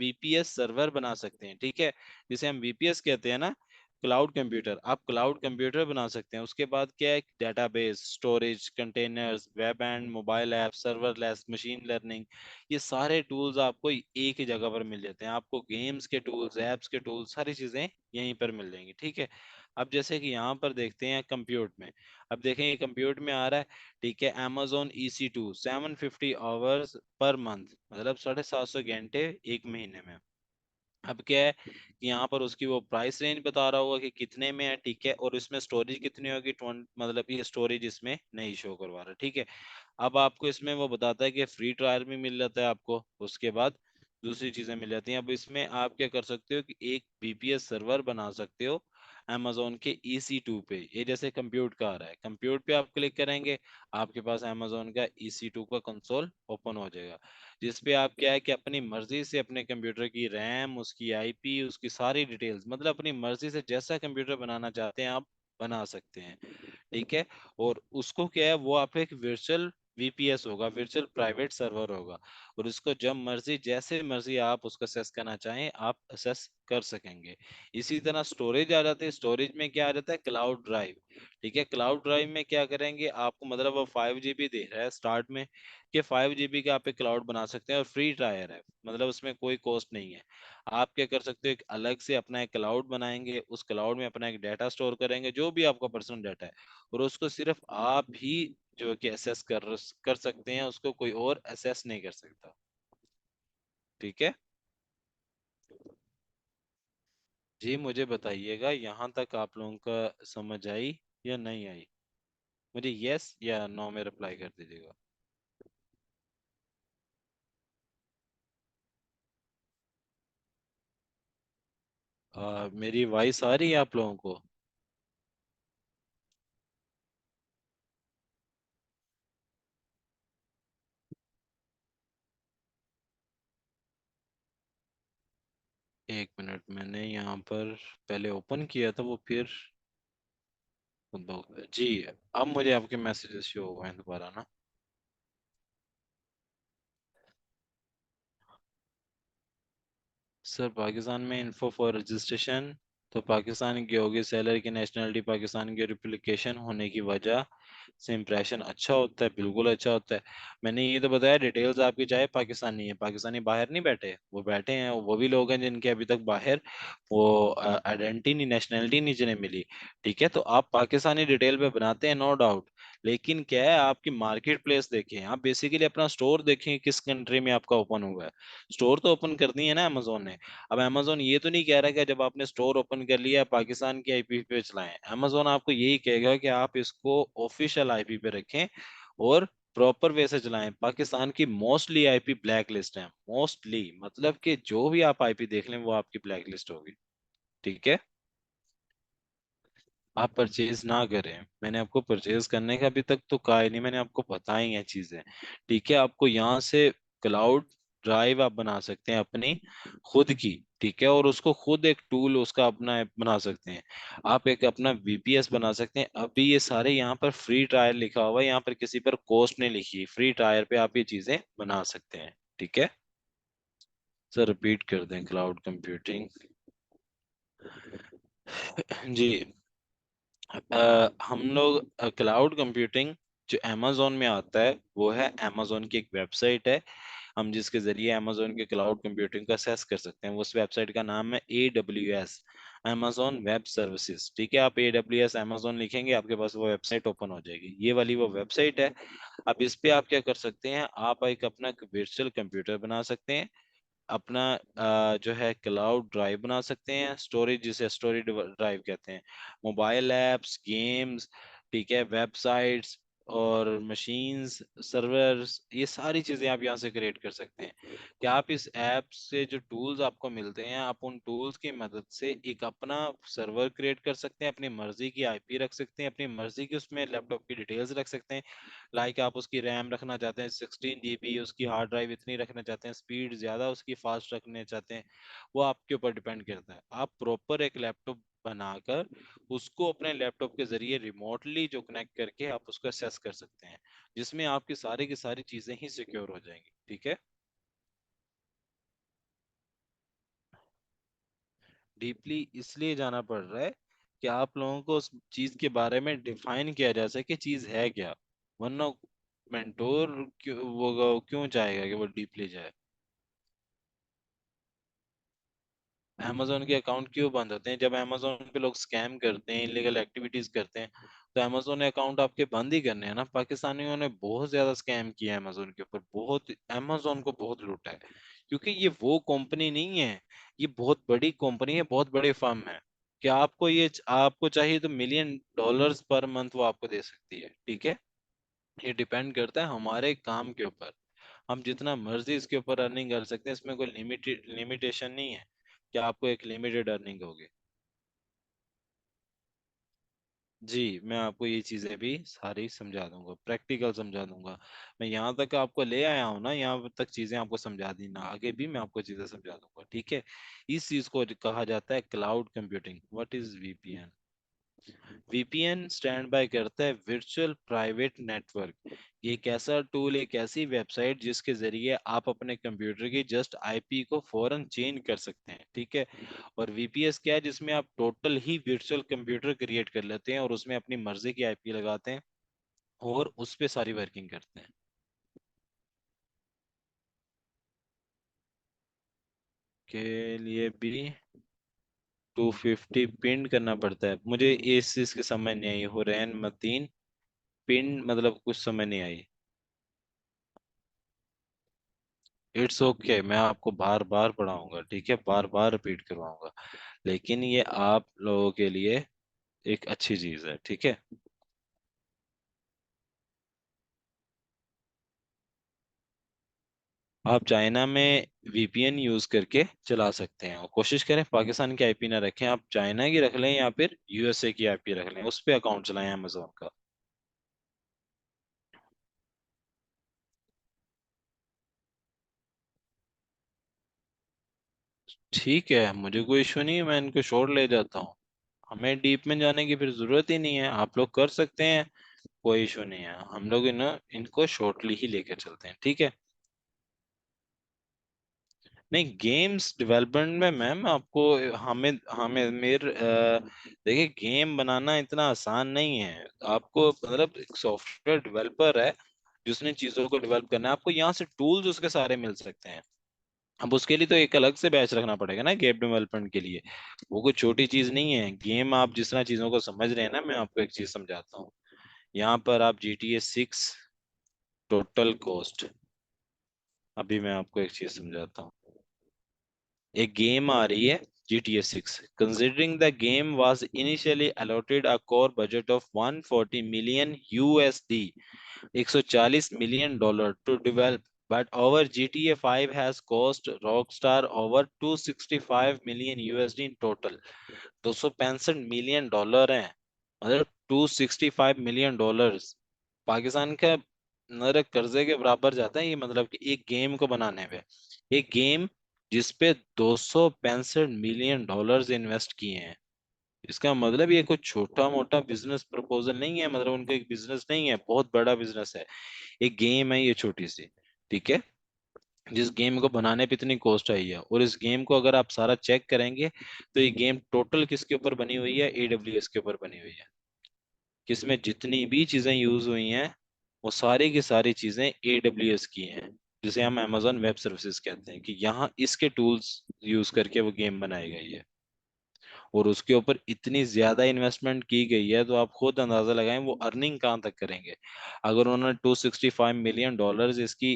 VPS सर्वर बना सकते हैं, ठीक है, जिसे हम VPS कहते हैं ना, क्लाउड कंप्यूटर, आप क्लाउड कंप्यूटर बना सकते हैं। उसके बाद क्या है, database, storage, containers, web and mobile app, serverless, machine learning, ये सारे टूल्स आपको एक ही जगह पर मिल जाते हैं। आपको गेम्स के टूल्स, एप्स के टूल्स, सारी चीजें यहीं पर मिल जाएंगी, ठीक है। अब जैसे कि यहाँ पर देखते हैं कंप्यूट में, अब देखें ये कंप्यूट में आ रहा है, ठीक है, Amazon EC2 750 hours per month, मतलब 750 घंटे एक महीने में। अब क्या है कि यहाँ पर उसकी वो प्राइस रेंज बता रहा होगा कि कितने में है, ठीक है, और इसमें स्टोरेज कितनी होगी, 20, मतलब ये स्टोरेज इसमें नहीं शो करवा रहा, ठीक है। अब आपको इसमें वो बताता है कि फ्री ट्रायल भी मिल जाता है आपको, उसके बाद दूसरी चीजें मिल जाती हैं। अब इसमें आप क्या कर सकते हो कि एक बीपीएस सर्वर बना सकते हो Amazon के EC2 पे। ये जैसे कंप्यूट का आ रहा है, कंप्यूट पे आप क्लिक करेंगे, आपके पास Amazon का EC2 का कंसोल ओपन हो जाएगा, जिसपे आप क्या है कि अपनी मर्जी से अपने कंप्यूटर की रैम, उसकी आईपी, उसकी सारी डिटेल्स, मतलब अपनी मर्जी से जैसा कंप्यूटर बनाना चाहते हैं आप बना सकते हैं, ठीक है। और उसको क्या है, वो आप एक वर्चुअल वीपीएस होगा, वर्चुअल प्राइवेट सर्वर होगा, और उसको जब मर्जी जैसे मर्जी आप उसको एक्सेस करना चाहें आप एक्सेस कर सकेंगे। इसी तरह स्टोरेज आ जाते हैं, स्टोरेज में क्या आ जाता है, क्लाउड ड्राइव, ठीक है। क्लाउड ड्राइव में क्या करेंगे, आपको मतलब वो 5 GB दे रहा है स्टार्ट में, कि 5 GB का आप एक क्लाउड बना सकते हैं, और फ्री ट्रायल है, मतलब उसमें कोई कॉस्ट नहीं है। आप क्या कर सकते हो, एक अलग से अपना एक क्लाउड बनाएंगे, उस क्लाउड में अपना एक डाटा स्टोर करेंगे, जो भी आपका पर्सनल डाटा है, और उसको सिर्फ आप ही जो कि एसेस कर सकते हैं, उसको कोई और एसेस नहीं कर सकता, ठीक है। जी मुझे बताइएगा यहाँ तक आप लोगों का समझ आई या नहीं आई, मुझे यस या नो में रिप्लाई कर दीजिएगा। मेरी वॉइस आ रही है आप लोगों को? एक मिनट, मैंने यहाँ पर पहले ओपन किया था वो, फिर जी अब मुझे आपके मैसेजेस शो हो गए हैं दोबारा ना। सर पाकिस्तान में इन्फो फॉर रजिस्ट्रेशन, तो पाकिस्तान की होगी, सैलर की नेशनलिटी पाकिस्तान की, रिप्लिकेशन होने की वजह से इम्प्रेशन अच्छा होता है, बिल्कुल अच्छा होता है। मैंने ये तो बताया डिटेल्स आपकी, चाहे पाकिस्तानी है, पाकिस्तानी बाहर नहीं बैठे, वो बैठे हैं, वो भी लोग हैं जिनके अभी तक बाहर वो आइडेंटिटी नहीं, नेशनलिटी नहीं जिन्हें मिली, ठीक है। तो आप पाकिस्तानी डिटेल पे बनाते हैं, नो डाउट, लेकिन क्या है, आपकी मार्केट प्लेस देखें, आप बेसिकली अपना स्टोर देखें किस कंट्री में आपका ओपन हुआ है। स्टोर तो ओपन करनी है ना अमेजोन ने। अब अमेजोन ये तो नहीं कह रहा कि जब आपने स्टोर ओपन कर लिया पाकिस्तान की आईपी पे चलाएं, अमेजोन आपको यही कहेगा कि आप इसको ऑफिशियल आईपी पे रखें और प्रॉपर वे से चलाएं। पाकिस्तान की मोस्टली आईपी ब्लैक लिस्ट है, मोस्टली मतलब कि जो भी आप आईपी देख लें वो आपकी ब्लैक लिस्ट होगी, ठीक है। आप परचेज ना करें, मैंने आपको परचेज करने का अभी तक तो कहा ही नहीं, मैंने आपको बताई हैं चीजें, ठीक है। आपको यहाँ से क्लाउड ड्राइव आप बना सकते हैं अपनी खुद की, ठीक है, और उसको खुद एक टूल उसका अपना बना सकते हैं। आप एक अपना वीपीएस बना सकते हैं। अभी ये सारे यहाँ पर फ्री ट्रायल लिखा हुआ है, यहाँ पर किसी पर कॉस्ट नहीं लिखी, फ्री ट्रायल पे आप ये चीजें बना सकते हैं, ठीक है। सर रिपीट कर दें, क्लाउड कंप्यूटिंग जी, हम लोग क्लाउड कंप्यूटिंग जो amazon में आता है वो है, amazon की एक वेबसाइट है, हम जिसके जरिए amazon के क्लाउड कंप्यूटिंग का एक्सेस कर सकते हैं। उस वेबसाइट का नाम है AWS, Amazon वेब सर्विसेज, ठीक है। आप AWS Amazon लिखेंगे, आपके पास वो वेबसाइट ओपन हो जाएगी, ये वाली वो वेबसाइट है। अब इस पे आप क्या कर सकते हैं, आप एक अपना वर्चुअल कंप्यूटर बना सकते हैं, अपना जो है क्लाउड ड्राइव बना सकते हैं, स्टोरेज जिसे स्टोरेज ड्राइव कहते हैं, मोबाइल ऐप्स, गेम्स, ठीक है, वेबसाइट्स और मशीन्स, सर्वर्स, ये सारी चीजें आप यहाँ से क्रिएट कर सकते हैं। क्या आप इस ऐप से जो टूल्स आपको मिलते हैं, आप उन टूल्स की मदद से एक अपना सर्वर क्रिएट कर सकते हैं, अपनी मर्जी की आईपी रख सकते हैं, अपनी मर्जी की उसमें लैपटॉप की डिटेल्स रख सकते हैं, लाइक आप उसकी रैम रखना चाहते हैं 16 GB, उसकी हार्ड ड्राइव इतनी रखना चाहते हैं, स्पीड ज्यादा उसकी फास्ट रखने चाहते हैं, वो आपके ऊपर डिपेंड करता है। आप प्रॉपर एक लैपटॉप बनाकर उसको अपने लैपटॉप के जरिए रिमोटली जो कनेक्ट करके आप उसको एक्सेस कर सकते हैं, जिसमें आपकी सारी की सारी चीजें ही सिक्योर हो जाएंगी, ठीक है। डीपली इसलिए जाना पड़ रहा है कि आप लोगों को उस चीज के बारे में डिफाइन किया जा सके चीज है क्या, वरना मेंटोर क्यों वो क्यों चाहेगा कि वो डीपली जाए। amazon के अकाउंट क्यों बंद होते हैं? जब amazon पे लोग स्कैम करते हैं, इलीगल एक्टिविटीज करते हैं, तो amazon ने अकाउंट आपके बंद ही करने हैं ना। पाकिस्तानियों ने बहुत ज्यादा स्कैम किया है amazon के ऊपर, बहुत, amazon को बहुत लूटा है, क्योंकि ये वो कंपनी नहीं है, ये बहुत बड़ी कंपनी है, बहुत बड़ी फर्म है। कि आपको ये आपको चाहिए तो $1 million पर मंथ वो आपको दे सकती है, ठीक है। ये डिपेंड करता है हमारे काम के ऊपर, हम जितना मर्जी इसके ऊपर अर्निंग कर सकते हैं, इसमें कोई लिमिटेशन नहीं है कि आपको एक लिमिटेड अर्निंग होगी। जी, मैं आपको ये चीजें भी सारी समझा दूंगा, प्रैक्टिकल समझा दूंगा। मैं यहाँ तक आपको ले आया हूँ ना, यहाँ तक चीजें आपको समझा दी ना, आगे भी मैं आपको चीजें समझा दूंगा, ठीक है। इस चीज को कहा जाता है cloud computing. What is VPN? VPN stand by करता है वर्चुअल प्राइवेट नेटवर्क। ये एक ऐसा टूल, एक ऐसी वेबसाइट जिसके जरिए आप अपने कंप्यूटर की जस्ट आईपी को फौरन चेंज कर सकते हैं, ठीक है। और वीपीएस क्या है? जिसमें आप टोटल ही वर्चुअल कंप्यूटर क्रिएट कर लेते हैं और उसमें अपनी मर्जी की आईपी लगाते हैं और उस पे सारी वर्किंग करते हैं। के लिए भी 250 पिन करना पड़ता है? मुझे इस चीज के समझ नहीं आई, हो रैन मतीन पिन मतलब कुछ समझ नहीं आई। इट्स ओके मैं आपको बार बार पढ़ाऊंगा, ठीक है, बार बार रिपीट करवाऊंगा, लेकिन ये आप लोगों के लिए एक अच्छी चीज है, ठीक है। आप चाइना में वीपीएन यूज करके चला सकते हैं, और कोशिश करें पाकिस्तान की आईपी ना रखें, आप चाइना की रख लें या फिर यूएसए की आईपी रख लें, उस पे अकाउंट चलाएं अमेजोन का। ठीक है, मुझे कोई इशू नहीं है, मैं इनको छोड़ ले जाता हूँ। हमें डीप में जाने की फिर जरूरत ही नहीं है, आप लोग कर सकते हैं, कोई इशू नहीं है। हम लोग इनको शॉर्टली ही लेकर चलते हैं, ठीक है। नहीं, गेम्स डेवलपमेंट में मैम आपको, हमें हमें मेरे देखिए, गेम बनाना इतना आसान नहीं है। आपको मतलब एक सॉफ्टवेयर डेवलपर है जिसने चीजों को डेवलप करना है, आपको यहाँ से टूल्स उसके सारे मिल सकते हैं। अब उसके लिए तो एक अलग से बैच रखना पड़ेगा ना गेम डेवलपमेंट के लिए, वो कोई छोटी चीज नहीं है। गेम आप जिस तरह चीजों को समझ रहे हैं ना, मैं आपको एक चीज समझाता हूँ। यहाँ पर आप GTA 6 टोटल कॉस्ट, अभी मैं आपको एक चीज समझाता हूँ। एक गेम आ रही है GTA 6, considering the game was initially allotted a core budget of 140 million USD, $140 million to develop, but our GTA 5 has cost Rockstar over 265 million USD in total। $265 million है, मतलब $265 million पाकिस्तान का मतलब कर्जे के बराबर जाता है ये, मतलब कि एक गेम को बनाने में, एक गेम जिसपे $265 million इन्वेस्ट किए हैं। इसका मतलब ये कोई छोटा मोटा बिजनेस प्रपोजल नहीं है, मतलब उनका एक बिजनेस नहीं है, बहुत बड़ा बिजनेस है। एक गेम है ये छोटी सी, ठीक है, जिस गेम को बनाने पे इतनी कॉस्ट आई है। और इस गेम को अगर आप सारा चेक करेंगे तो ये गेम टोटल किसके ऊपर बनी हुई है? AWS के ऊपर बनी हुई है। किसमें जितनी भी चीजें यूज हुई हैं वो सारी की सारी चीजें AWS की हैं, जिसे हम Amazon वेब सर्विसेज कहते हैं, कि यहाँ इसके टूल्स यूज करके वो गेम बनाई गई है। और उसके ऊपर इतनी ज्यादा इन्वेस्टमेंट की गई है, तो आप खुद अंदाजा लगाएं वो अर्निंग कहाँ तक करेंगे। अगर उन्होंने $265 million इसकी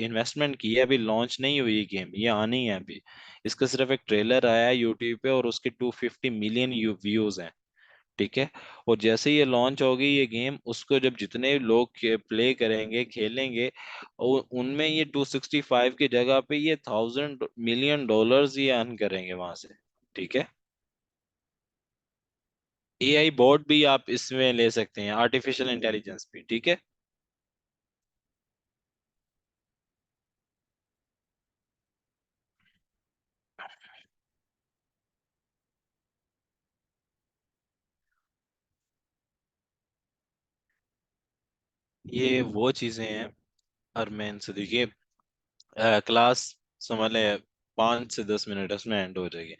इन्वेस्टमेंट की है, अभी लॉन्च नहीं हुई गेम, ये आनी है अभी, इसका सिर्फ एक ट्रेलर आया है यूट्यूब पे और उसके 250 मिलियन व्यूज हैं, ठीक है। और जैसे ही ये लॉन्च होगी ये गेम, उसको जब जितने लोग प्ले करेंगे, खेलेंगे, और उनमें ये 265 की जगह पे ये $1,000 million ये अर्न करेंगे वहां से, ठीक है। AI बॉट भी आप इसमें ले सकते हैं, आर्टिफिशियल इंटेलिजेंस भी, ठीक है। ये वो चीजें हैं अरमान से, देखिए क्लास समझ लें 5 से 10 मिनट उसमें एंड हो जाएगी।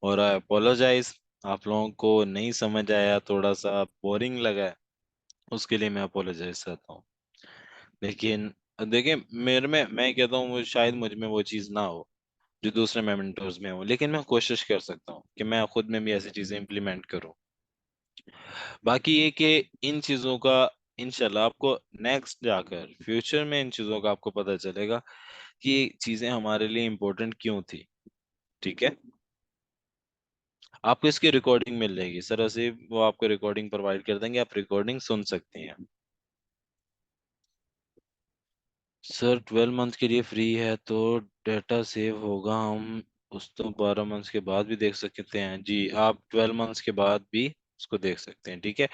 और अपोलोजाइज आप लोगों को नहीं समझ आया, थोड़ा सा बोरिंग लगा है, उसके लिए मैं अपोलोजाइज करता हूँ। लेकिन देखिए, मेरे में मैं कहता हूँ शायद मुझ में वो चीज़ ना हो जो दूसरे मेंटोर्स में हो, लेकिन मैं कोशिश कर सकता हूँ कि मैं खुद में भी ऐसी चीजें इंप्लीमेंट करूँ। बाकी ये कि इन चीजों का इंशाल्लाह आपको नेक्स्ट जाकर फ्यूचर में इन चीजों का आपको पता चलेगा कि ये चीजें हमारे लिए इम्पोर्टेंट क्यों थी। ठीक है, आपको इसकी रिकॉर्डिंग मिल जाएगी सर, ऐसे वो आपको रिकॉर्डिंग प्रोवाइड कर देंगे, आप रिकॉर्डिंग सुन सकते हैं। सर 12 मंथ के लिए फ्री है तो डाटा सेव होगा, हम उस तो 12 मंथ्स के बाद भी देख सकते हैं जी, आप 12 मंथ्स के बाद भी उसको देख सकते हैं। ठीक है,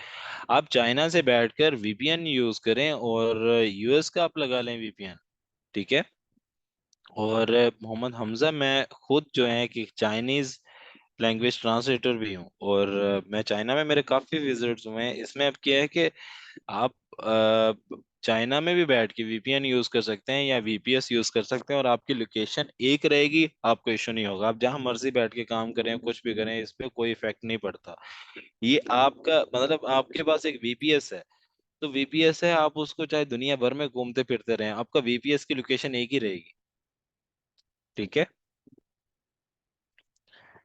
आप चाइना से बैठकर वीपीएन यूज करें और यूएस का आप लगा लें वीपीएन। ठीक है, और मोहम्मद हमजा, मैं खुद जो है कि चाइनीज लैंग्वेज ट्रांसलेटर भी हूँ, और मैं चाइना में मेरे काफी विजिट्स हुए हैं। इसमें अब क्या है कि आप चाइना में भी बैठ के वीपीएन यूज कर सकते हैं या वीपीएस यूज कर सकते हैं, और आपकी लोकेशन एक रहेगी, आपको इशू नहीं होगा। आप जहां मर्जी बैठ के काम करें, कुछ भी करें, इस पे कोई इफेक्ट नहीं पड़ता। ये आपका मतलब आपके पास एक वीपीएस है, तो वीपीएस है, आप उसको चाहे दुनिया भर में घूमते फिरते रहें, आपका वीपीएस की लोकेशन एक ही रहेगी। ठीक है,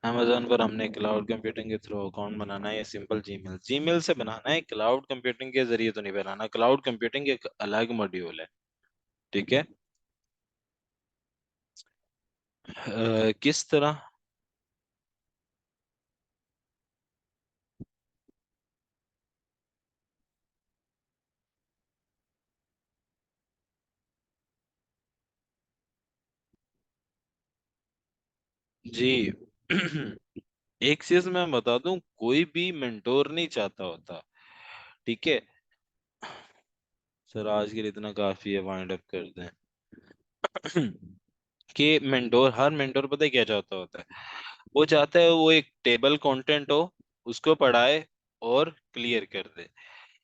अमेजोन पर हमने क्लाउड कंप्यूटिंग के थ्रू अकाउंट बनाना है या सिंपल जीमेल, जीमेल से बनाना है, क्लाउड कंप्यूटिंग के जरिए तो नहीं बनाना। क्लाउड कंप्यूटिंग एक अलग मॉड्यूल है। ठीक है, किस तरह? जी एक चीज मैं बता दूं, कोई भी मेंटोर नहीं चाहता होता। ठीक है सर, आज के लिए इतना काफी है, वाइंड अप कर दें। कि मेंटोर, हर मेंटोर पता है क्या चाहता होता है? वो चाहता है वो एक टेबल कंटेंट हो, उसको पढ़ाए और क्लियर कर दे।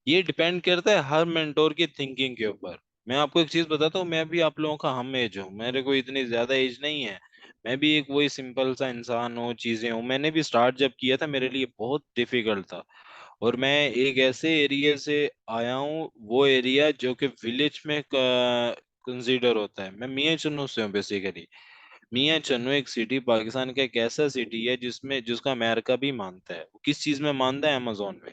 ये डिपेंड करता है हर मेंटोर की थिंकिंग के ऊपर। मैं आपको एक चीज बताता हूँ, मैं भी आप लोगों का हम एज हूँ, मेरे को इतनी ज्यादा एज नहीं है। मैं भी एक वही सिंपल सा इंसान हूँ, चीजें हूँ। मैंने भी स्टार्ट जब किया था मेरे लिए बहुत डिफिकल्ट था, और मैं एक ऐसे एरिया से आया हूँ, वो एरिया जो कि विलेज में कंसीडर होता है। मैं मियाँ चुन्नू से हूँ बेसिकली। मियाँ चन्नू एक सिटी पाकिस्तान का एक ऐसा सिटी है जिसमें जिसका अमेरिका भी मानता है। वो किस चीज में मानता है? अमेजोन में।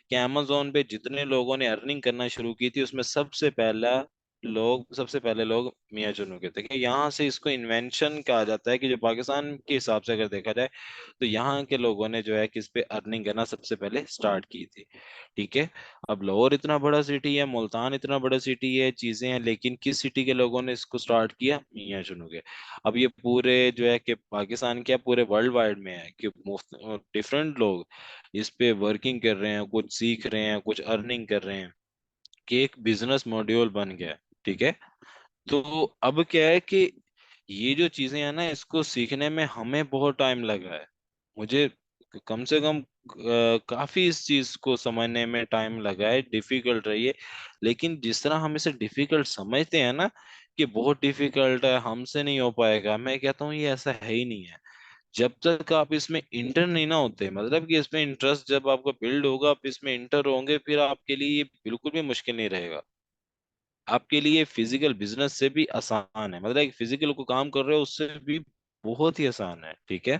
कि अमेजोन पे जितने लोगों ने अर्निंग करना शुरू की थी, उसमें सबसे पहले लोग मियाँ चुन्नू के थे। कि यहाँ से इसको इन्वेंशन कहा जाता है, कि जो पाकिस्तान के हिसाब से अगर देखा जाए तो यहाँ के लोगों ने जो है किस पे अर्निंग करना सबसे पहले स्टार्ट की थी। ठीक है, अब लाहौर इतना बड़ा सिटी है, मुल्तान इतना बड़ा सिटी है, चीजें हैं, लेकिन किस सिटी के लोगों ने इसको स्टार्ट किया? मियाँ चुन्नू के। अब ये पूरे जो है कि पाकिस्तान क्या पूरे वर्ल्ड वाइड में है कि मुफ्त डिफरेंट लोग इस पे वर्किंग कर रहे हैं, कुछ सीख रहे हैं, कुछ अर्निंग कर रहे हैं, कि एक बिजनेस मॉड्यूल बन गया है। ठीक है, तो अब क्या है कि ये जो चीजें हैं ना, इसको सीखने में हमें बहुत टाइम लगा है। मुझे कम से कम काफी इस चीज को समझने में टाइम लगा है, डिफिकल्ट रही है। लेकिन जिस तरह हम इसे डिफिकल्ट समझते हैं ना, कि बहुत डिफिकल्ट है, हमसे नहीं हो पाएगा, मैं कहता हूँ ये ऐसा है ही नहीं है। जब तक आप इसमें इंटर नहीं ना होते, मतलब कि इसमें इंटरेस्ट जब आपको बिल्ड होगा, आप इसमें इंटर होंगे, फिर आपके लिए ये बिल्कुल भी मुश्किल नहीं रहेगा। आपके लिए फिजिकल बिजनेस से भी आसान है, मतलब एक फिजिकल को काम कर रहे हो उससे भी बहुत ही आसान है। ठीक है,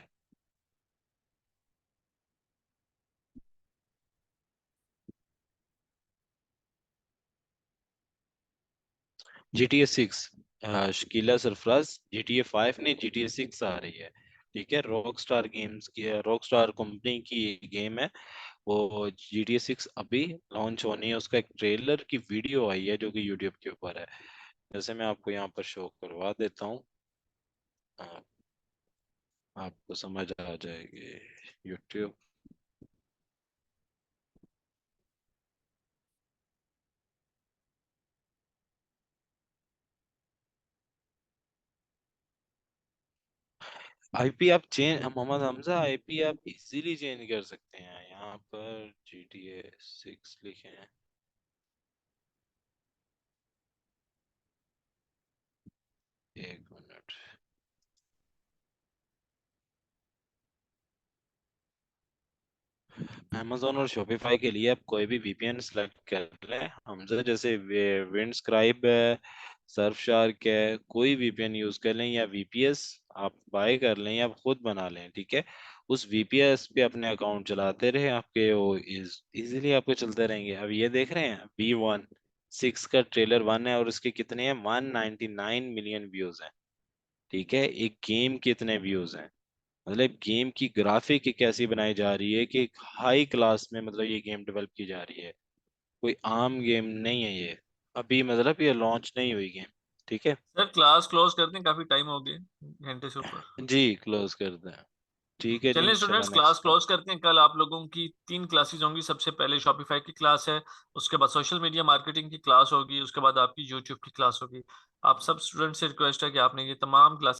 GTA 6, शकीला सरफराज, GTA 5 नहीं, GTA 6 आ रही है। ठीक है, रॉक स्टार गेम्स की, रॉक स्टार कंपनी की गेम है वो। GTA 6 अभी लॉन्च होनी है, उसका एक ट्रेलर की वीडियो आई है जो कि यूट्यूब के ऊपर है। जैसे मैं आपको यहाँ पर शो करवा देता हूँ, आपको समझ आ जाएगी। यूट्यूब, आईपी आप चेंज, मोहम्मद हमजा, आईपी आप इजीली चेंज कर सकते हैं। यहाँ पर GTA 6 लिखे हैं, 1 मिनट। Amazon और Shopify के लिए आप कोई भी VPN सेलेक्ट कर लें, हमसे जैसे विंडस्क्राइब है, सर्फशार्क है, कोई VPN यूज कर लें, या VPS आप बाय कर लें या आप खुद बना लें, ठीक है। उस VPS पे अपने अकाउंट चलाते रहे, आपके वो इजीली आपके चलते रहेंगे। अब ये देख रहे हैं V16 का ट्रेलर 1 है और इसके कितने हैं, 199 मिलियन व्यूज हैं, ठीक है। एक गेम के कितने व्यूज हैं, मतलब गेम की ग्राफिक एक ऐसी बनाई जा रही है कि हाई क्लास में मतलब ये गेम डेवलप की जा रही है, कोई आम गेम नहीं है ये, अभी मतलब ये लॉन्च नहीं हुई गेम, ठीक है।
सर क्लास क्लोज करते हैं, काफी टाइम हो गया, घंटे से ऊपर।
जी क्लोज कर दें, ठीक है जी,
चलिए
इंशाल्लाह
students, class
next time.
Close करते हैं। कल आप लोगों की 3 क्लासेस होंगी। सबसे पहले शॉपिफाई की क्लास है, उसके बाद सोशल मीडिया मार्केटिंग की क्लास होगी, उसके बाद आपकी यूट्यूब की क्लास होगी। आप सब स्टूडेंट से रिक्वेस्ट है कि आपने ये तमाम क्लास